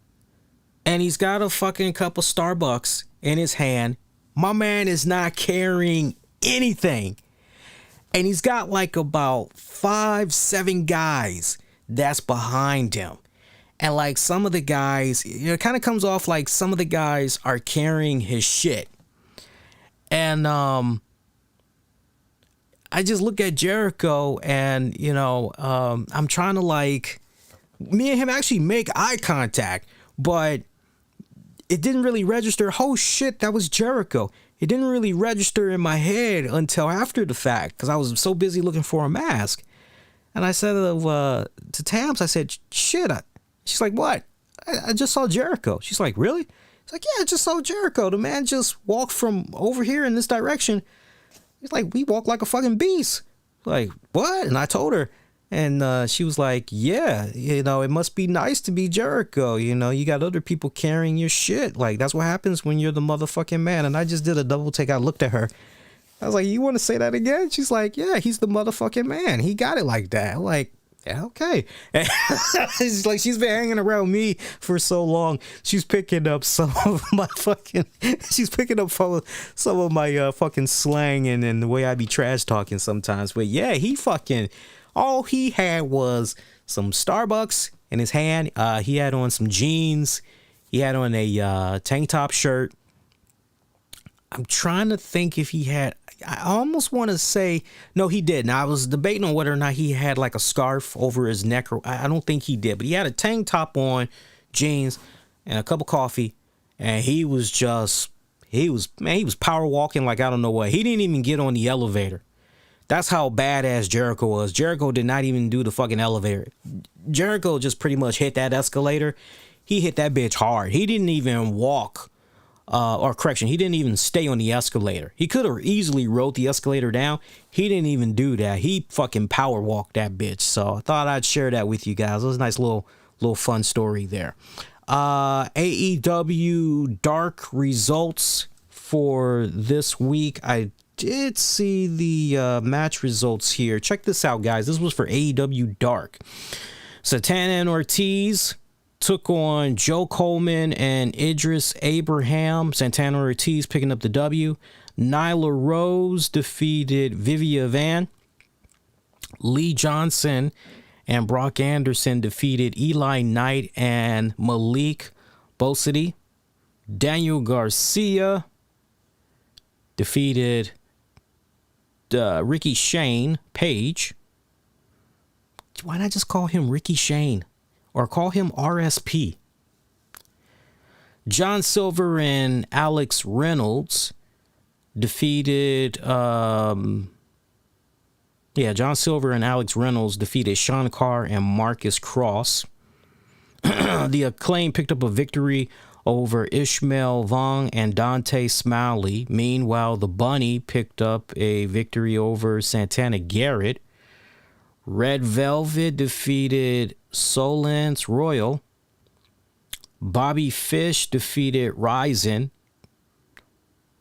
And he's got a fucking cup of Starbucks in his hand. My man is not carrying anything. And he's got about 5-7 guys that's behind him. And some of the guys, it kind of comes off like some of the guys are carrying his shit. And I just look at Jericho and, I'm trying to me and him actually make eye contact, but it didn't really register. Oh shit, that was Jericho. It didn't really register in my head until after the fact because I was so busy looking for a mask. And I said to Tams, I said, shit. She's like, what? I just saw Jericho. She's like, really? It's like, yeah, I just saw Jericho. The man just walked from over here in this direction. He's like, we walk like a fucking beast. Like, what? And I told her. And she was like, yeah, it must be nice to be Jericho. You got other people carrying your shit. That's what happens when you're the motherfucking man. And I just did a double take. I looked at her. I was like, you want to say that again? She's like, yeah, he's the motherfucking man. He got it like that. I'm like, yeah, okay. It's like she's been hanging around me for so long. She's picking up some of my fucking fucking slang and the way I be trash talking sometimes. But yeah, all he had was some Starbucks in his hand. He had on some jeans. He had on a tank top shirt. I'm trying to think if he had, I almost want to say, no, he didn't. I was debating on whether or not he had a scarf over his neck, or I don't think he did, but he had a tank top on, jeans, and a cup of coffee, and he was power walking I don't know what. He didn't even get on the elevator. That's how badass Jericho was. Jericho did not even do the fucking elevator. Jericho just pretty much hit that escalator. He hit that bitch hard. He didn't even walk. He didn't even stay on the escalator. He could have easily rode the escalator down. He didn't even do that. He fucking power walked that bitch. So I thought I'd share that with you guys. It was a nice little fun story there. AEW Dark Results for this week. I did see the match results here. Check this out, guys. This was for AEW Dark. Santana and Ortiz took on Joe Coleman and Idris Abraham. Santana Ortiz picking up the W. Nyla Rose defeated Vivian. Lee Johnson and Brock Anderson defeated Eli Knight and Malik Bosity. Daniel Garcia defeated Ricky Shane Page. Why not just call him Ricky Shane? Or call him RSP. John Silver and Alex Reynolds defeated, John Silver and Alex Reynolds defeated Sean Carr and Marcus Cross. The Acclaim picked up a victory over Ishmael Vong and Dante Smiley. Meanwhile, the Bunny picked up a victory over Santana Garrett. Red Velvet defeated Solence Royal. Bobby Fish defeated Ryzen.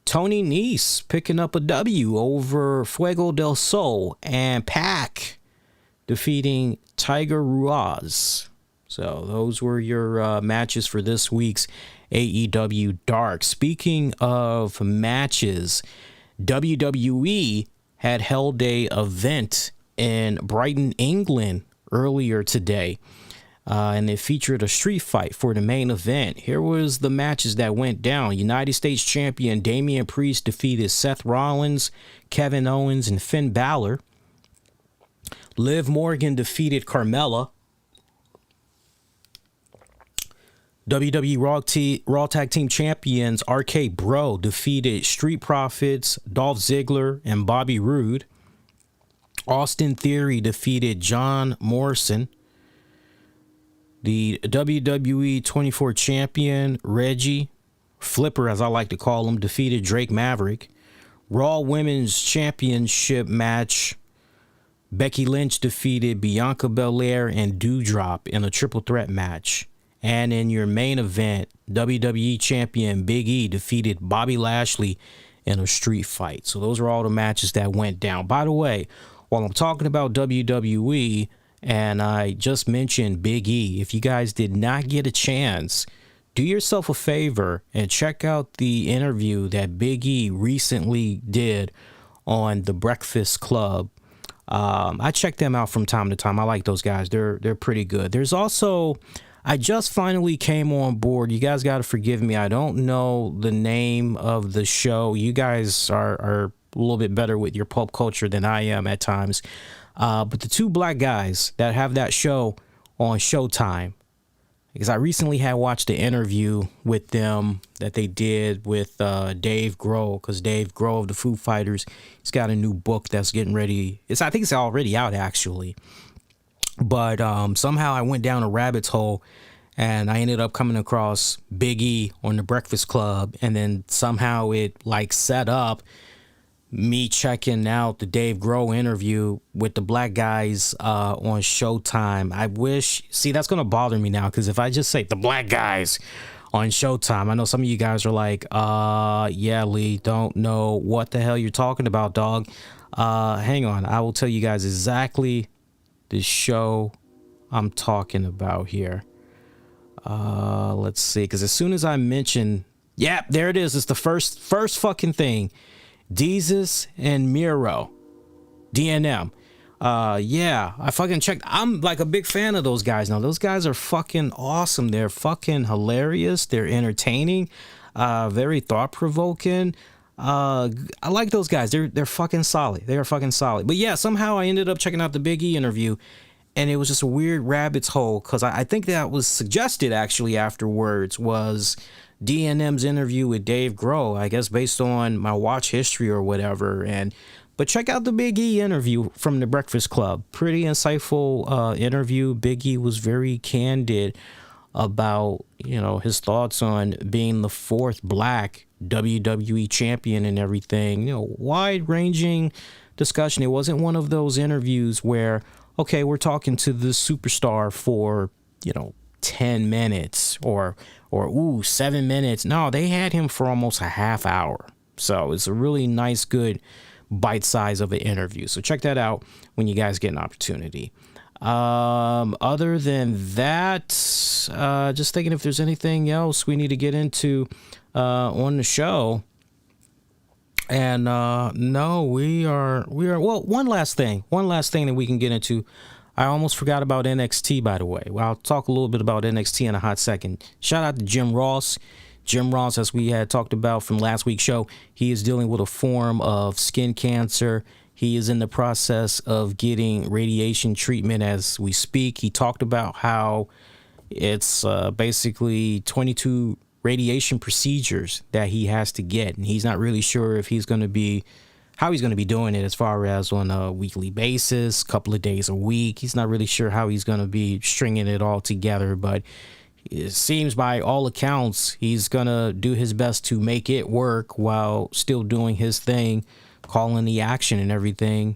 Tony Nese picking up a W over Fuego del Sol. And Pac defeating Tiger Ruiz. So those were your matches for this week's AEW Dark. Speaking of matches, WWE had held a event in Brighton, England earlier today. And it featured a street fight for the main event. Here was the matches that went down. United States Champion Damian Priest defeated Seth Rollins, Kevin Owens, and Finn Balor. Liv Morgan defeated Carmella. WWE Raw Tag Team Champions RK Bro defeated Street Profits, Dolph Ziggler, and Bobby Roode. Austin Theory defeated John Morrison. The WWE 24 Champion Reggie Flipper, as I like to call him, defeated Drake Maverick. Raw Women's Championship match, Becky Lynch defeated Bianca Belair and Doudrop in a triple threat match. And in your main event, WWE Champion Big E defeated Bobby Lashley in a street fight. So those are all the matches that went down. By the way, while I'm talking about WWE, and I just mentioned Big E, if you guys did not get a chance, do yourself a favor and check out the interview that Big E recently did on The Breakfast Club. I check them out from time to time. I like those guys. They're pretty good. There's also, I just finally came on board. You guys got to forgive me. I don't know the name of the show. You guys are a little bit better with your pop culture than I am at times. But the two black guys that have that show on Showtime, because I recently had watched the interview with them that they did with Dave Grohl, because Dave Grohl of the Foo Fighters, he's got a new book that's getting ready. I think it's already out, actually. But somehow I went down a rabbit's hole and I ended up coming across Big E on The Breakfast Club. And then somehow it set up me checking out the Dave Grohl interview with the black guys on Showtime. I wish, see, that's going to bother me now, because if I just say the black guys on Showtime, I know some of you guys are like, yeah, Lee, don't know what the hell you're talking about, dog. Hang on. I will tell you guys exactly the show I'm talking about here. Let's see, because as soon as I mention, yeah, there it is. It's the first fucking thing. Deezus and Miro, DNM. Yeah, I fucking checked. I'm like a big fan of those guys now. Those guys are fucking awesome. They're fucking hilarious. They're entertaining, very thought-provoking. I like those guys. They're fucking solid. They are fucking solid. But yeah, somehow I ended up checking out the Big E interview, and it was just a weird rabbit's hole, because I think that was suggested actually afterwards was DNM's interview with Dave Grohl, I guess based on my watch history or whatever. But check out the Big E interview from The Breakfast Club. Pretty insightful interview. Big E was very candid about, his thoughts on being the fourth black WWE champion and everything. Wide-ranging discussion. It wasn't one of those interviews where, okay, we're talking to the superstar for, 10 minutes or 7 minutes. No, they had him for almost a half hour. So it's a really nice, good bite size of an interview. So check that out when you guys get an opportunity. Other than that, just thinking if there's anything else we need to get into on the show. And no, we are well, one last thing that we can get into. I almost forgot about NXT, by the way. Well, I'll talk a little bit about NXT in a hot second. Shout out to Jim Ross. Jim Ross, as we had talked about from last week's show, he is dealing with a form of skin cancer. He is in the process of getting radiation treatment as we speak. He talked about how it's basically 22 radiation procedures that he has to get, and he's not really sure if he's going to be how he's going to be doing it as far as on a weekly basis, couple of days a week. He's not really sure how he's going to be stringing it all together, but it seems by all accounts he's going to do his best to make it work while still doing his thing, calling the action and everything,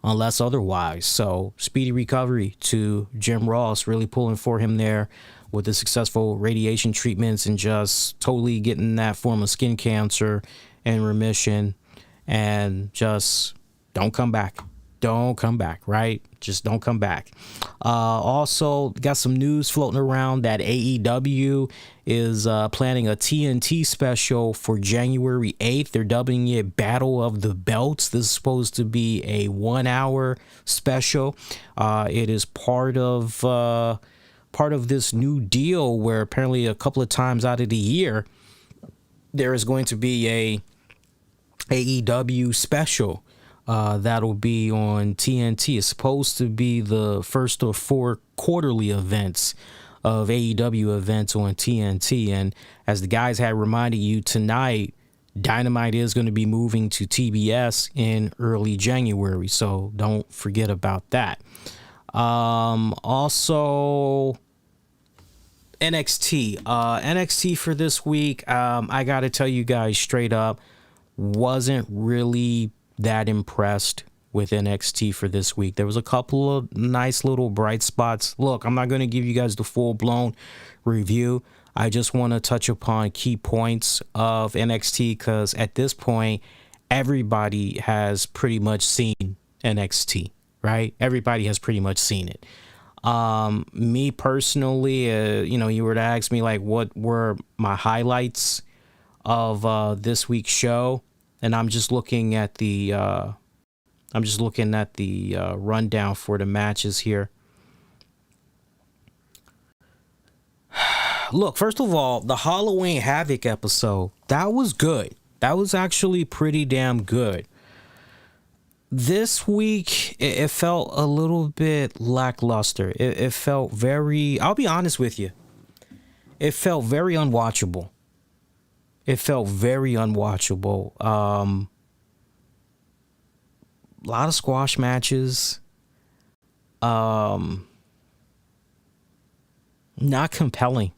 unless otherwise. So speedy recovery to Jim Ross, really pulling for him there with the successful radiation treatments and just totally getting that form of skin cancer in remission. And just don't come back. Don't come back, right? Just don't come back. Also, got some news floating around that AEW is planning a TNT special for January 8th. They're dubbing it Battle of the Belts. This is supposed to be a 1-hour special. It is part of this new deal where apparently a couple of times out of the year there is going to be a AEW special that'll be on TNT. It's supposed to be the first of 4 quarterly events of AEW events on TNT. And as the guys had reminded you tonight, Dynamite is going to be moving to TBS in early January, so don't forget about that. Also, NXT for this week, I gotta tell you guys straight up, wasn't really that impressed with NXT for this week. There was a couple of nice little bright spots. Look, I'm not going to give you guys the full-blown review. I just want to touch upon key points of NXT because at this point, everybody has pretty much seen NXT, right? Everybody has pretty much seen it. Me personally, you were to ask me like what were my highlights of this week's show, and I'm just looking at the rundown for the matches here. Look, first of all, the Halloween Havoc episode, that was good. That was actually pretty damn good. This week, it felt a little bit lackluster. It felt very, I'll be honest with you, it felt very unwatchable. A lot of squash matches. Not compelling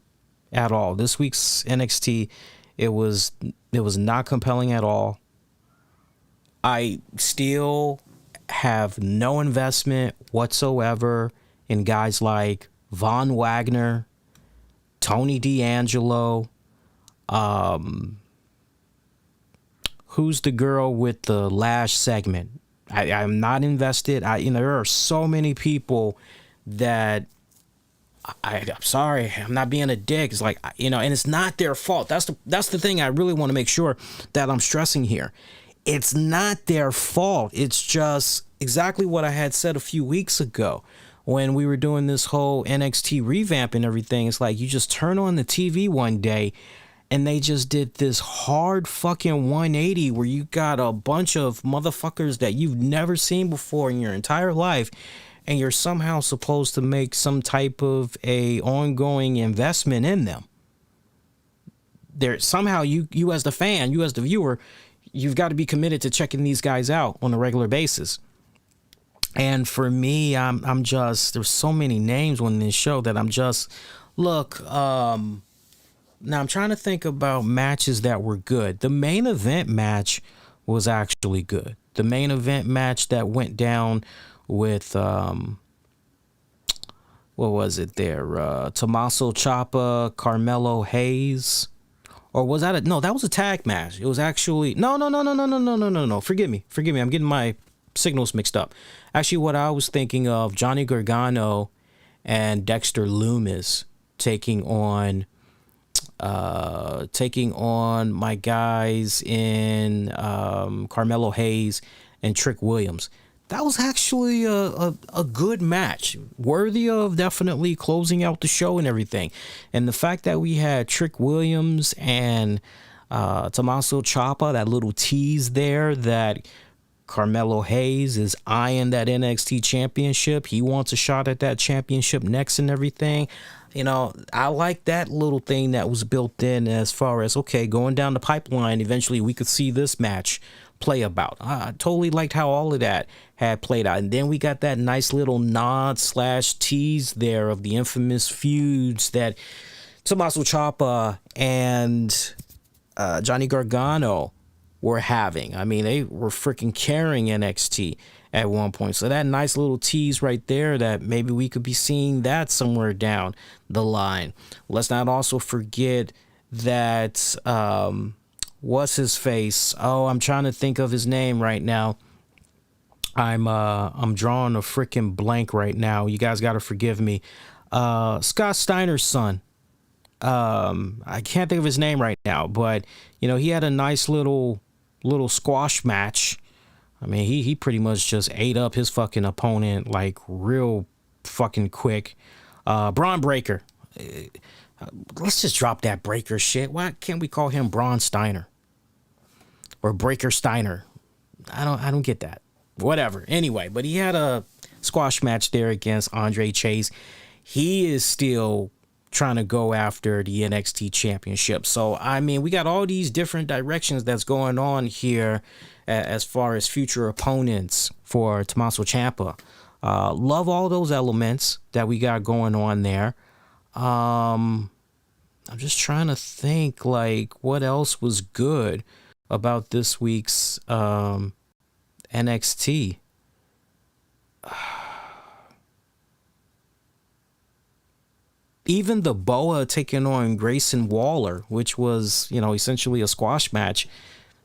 at all. This week's NXT, it was not compelling at all. I still have no investment whatsoever in guys like Von Wagner, Tony D'Angelo. Who's the girl with the Lash segment? I'm not invested. There are so many people that I'm sorry, I'm not being a dick. It's like, and it's not their fault. That's the thing I really want to make sure that I'm stressing here. It's not their fault. It's just exactly what I had said a few weeks ago when we were doing this whole NXT revamp and everything. It's like you just turn on the TV one day and they just did this hard fucking 180 where you got a bunch of motherfuckers that you've never seen before in your entire life, and you're somehow supposed to make some type of a ongoing investment in them. There somehow you as the fan, you as the viewer, you've got to be committed to checking these guys out on a regular basis. And for me, I'm just, there's so many names on this show that I'm just, look, now I'm trying to think about matches that were good. The main event match was actually good. The main event match that went down with, what was it there? Tommaso Ciampa, Carmelo Hayes. Or was that no, that was a tag match. It was actually, no. Forgive me. I'm getting my signals mixed up. Actually, what I was thinking of, Johnny Gargano and Dexter Lumis taking on my guys in Carmelo Hayes and Trick Williams. That was actually a good match, worthy of definitely closing out the show and everything. And the fact that we had Trick Williams and Tommaso Ciampa, that little tease there that Carmelo Hayes is eyeing that NXT championship. He wants a shot at that championship next and everything. I like that little thing that was built in as far as, okay, going down the pipeline, eventually we could see this match play about. I totally liked how all of that had played out. And then we got that nice little nod / tease there of the infamous feuds that Tommaso Ciampa and Johnny Gargano were having. I mean, they were freaking carrying NXT at one point. So that nice little tease right there that maybe we could be seeing that somewhere down the line. Let's not also forget that what's his face? Oh, I'm trying to think of his name right now. I'm drawing a freaking blank right now. You guys got to forgive me. Scott Steiner's son. I can't think of his name right now, but he had a nice little squash match. I mean, he pretty much just ate up his fucking opponent like real fucking quick. Braun Breaker. Let's just drop that Breaker shit. Why can't we call him Braun Steiner or Breaker Steiner? I don't get that. Whatever. Anyway, but he had a squash match there against Andre Chase. He is still trying to go after the NXT championship. So, I mean, we got all these different directions that's going on here as far as future opponents for Tommaso Ciampa. Love all those elements that we got going on there. I'm just trying to think, like, what else was good about this week's NXT. Even the Boa taking on Grayson Waller, which was, essentially a squash match,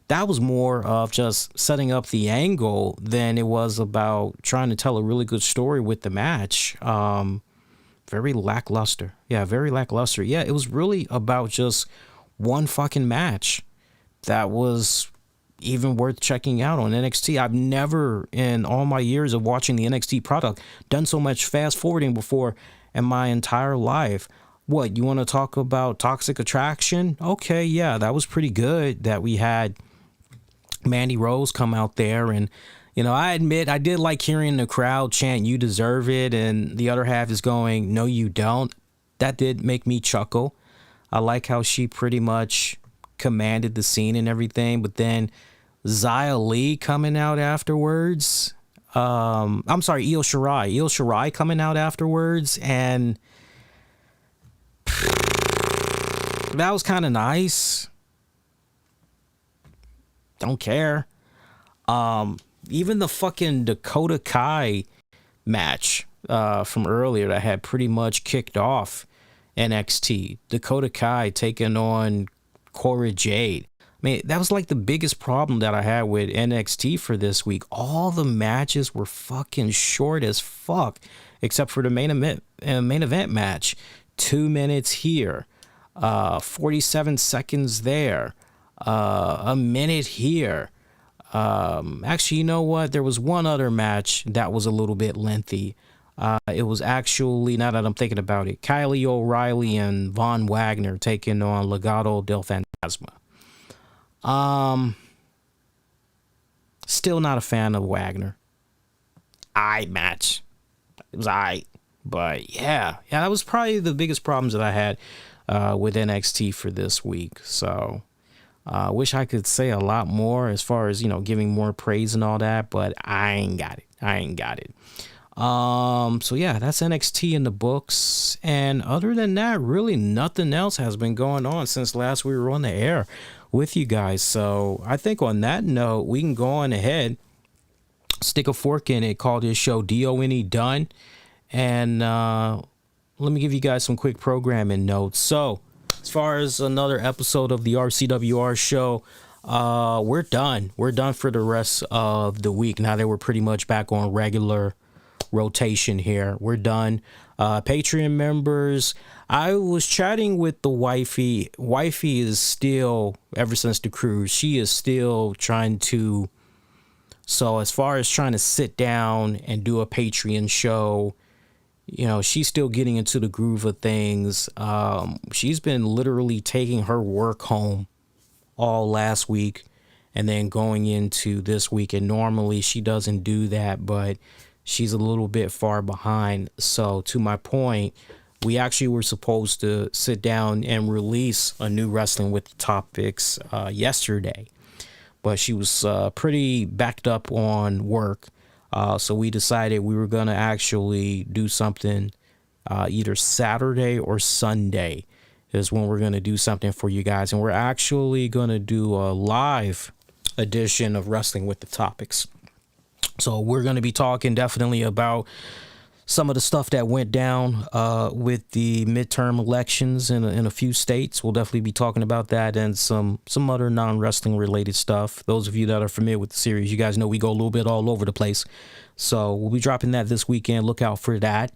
that was more of just setting up the angle than it was about trying to tell a really good story with the match. Very lackluster. Yeah, very lackluster. Yeah, it was really about just one fucking match that was even worth checking out on NXT. I've never, in all my years of watching the NXT product, done so much fast forwarding before in my entire life. What, you want to talk about Toxic Attraction? Okay, yeah, that was pretty good that we had Mandy Rose come out there. And, I admit I did like hearing the crowd chant, "You deserve it," and the other half is going, "No, you don't." That did make me chuckle. I like how she pretty much commanded the scene and everything. But then Xia Li coming out afterwards. I'm sorry, Io Shirai coming out afterwards, and that was kind of nice. Don't care. Even the fucking Dakota Kai match from earlier that had pretty much kicked off NXT. Dakota Kai taking on Cora Jade. I mean, that was like the biggest problem that I had with NXT for this week. All the matches were fucking short as fuck, except for the main event match. 2 minutes here, 47 seconds there, a minute here. Actually, you know what? There was one other match that was a little bit lengthy. It was actually, now that I'm thinking about it, Kylie O'Reilly and Von Wagner taking on Legado del Fantasma. Still not a fan of Wagner. Match. It was but yeah, that was probably the biggest problems that I had with NXT for this week. So I wish I could say a lot more as far as, giving more praise and all that, but I ain't got it. So yeah, that's NXT in the books. And other than that, really nothing else has been going on since last we were on the air with you guys. So I think on that note, we can go on ahead, stick a fork in it, call this show DONE done. And let me give you guys some quick programming notes. So as far as another episode of the RCWR show, we're done. We're done for the rest of the week. Now that we're pretty much back on regular rotation here, we're done. Patreon members, I was chatting with the wifey. Wifey is still, ever since the cruise, she is still trying to, so as far as trying to sit down and do a Patreon show, she's still getting into the groove of things. She's been literally taking her work home all last week and then going into this week. And normally she doesn't do that, but she's a little bit far behind. So to my point, We actually were supposed to sit down and release a new Wrestling with the Topics yesterday, but she was pretty backed up on work. So we decided we were going to actually do something either Saturday or Sunday is when we're going to do something for you guys. And we're actually going to do a live edition of Wrestling with the Topics. So we're going to be talking definitely about some of the stuff that went down with the midterm elections in a few states. We'll definitely be talking about that and some other non-wrestling related stuff. Those of you that are familiar with the series, you guys know we go a little bit all over the place. So we'll be dropping that this weekend. Look out for that.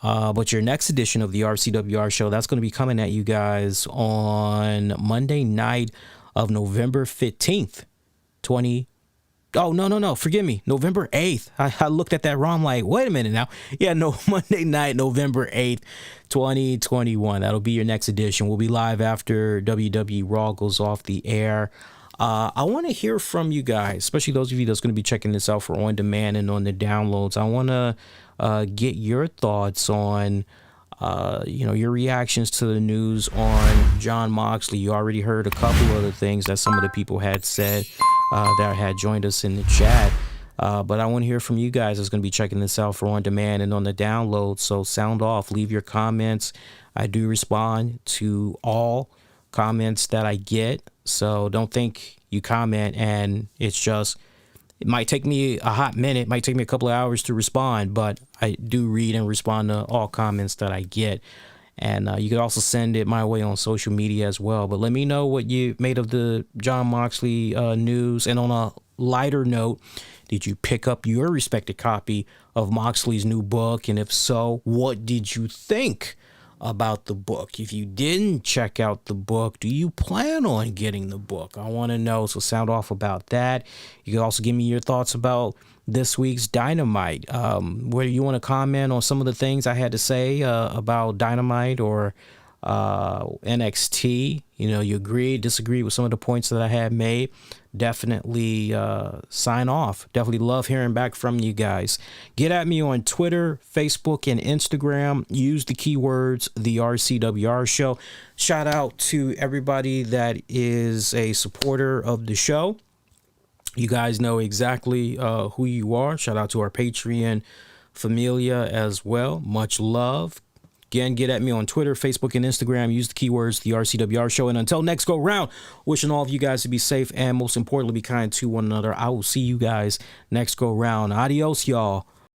But your next edition of the RCWR show, that's going to be coming at you guys on Monday night of November 15th, forgive me, November 8th. I looked at that wrong. I'm like, wait a minute now. Yeah, no, Monday night, November 8th, 2021. That'll be your next edition. We'll be live after WWE Raw goes off the air. I want to hear from you guys, especially those of you that's going to be checking this out for on demand and on the downloads. I want to get your thoughts on, your reactions to the news on Jon Moxley. You already heard a couple of the things that some of the people had said that had joined us in the chat. But I want to hear from you guys that's going to be checking this out for on demand and on the download. So sound off, leave your comments. I do respond to all comments that I get. So don't think you comment and it's just, it might take me a hot minute, it might take me a couple of hours to respond, but I do read and respond to all comments that I get. And you can also send it my way on social media as well. But let me know what you made of the Jon Moxley news. And on a lighter note, did you pick up your respected copy of Moxley's new book? And if so, what did you think about the book? If you didn't check out the book, do you plan on getting the book? I want to know, so sound off about that. You can also give me your thoughts about this week's Dynamite. Whether you want to comment on some of the things I had to say about Dynamite or NXT, you agree, disagree with some of the points that I had made, definitely sign off. Definitely love hearing back from you guys. Get at me on Twitter, Facebook, and Instagram. Use the keywords the RCWR show. Shout out to everybody that is a supporter of the show. You guys know exactly who you are. Shout out to our Patreon familia as well. Much love. Again, get at me on Twitter, Facebook, and Instagram. Use the keywords, the RCWR show. And until next go round, wishing all of you guys to be safe and most importantly, be kind to one another. I will see you guys next go round. Adios, y'all.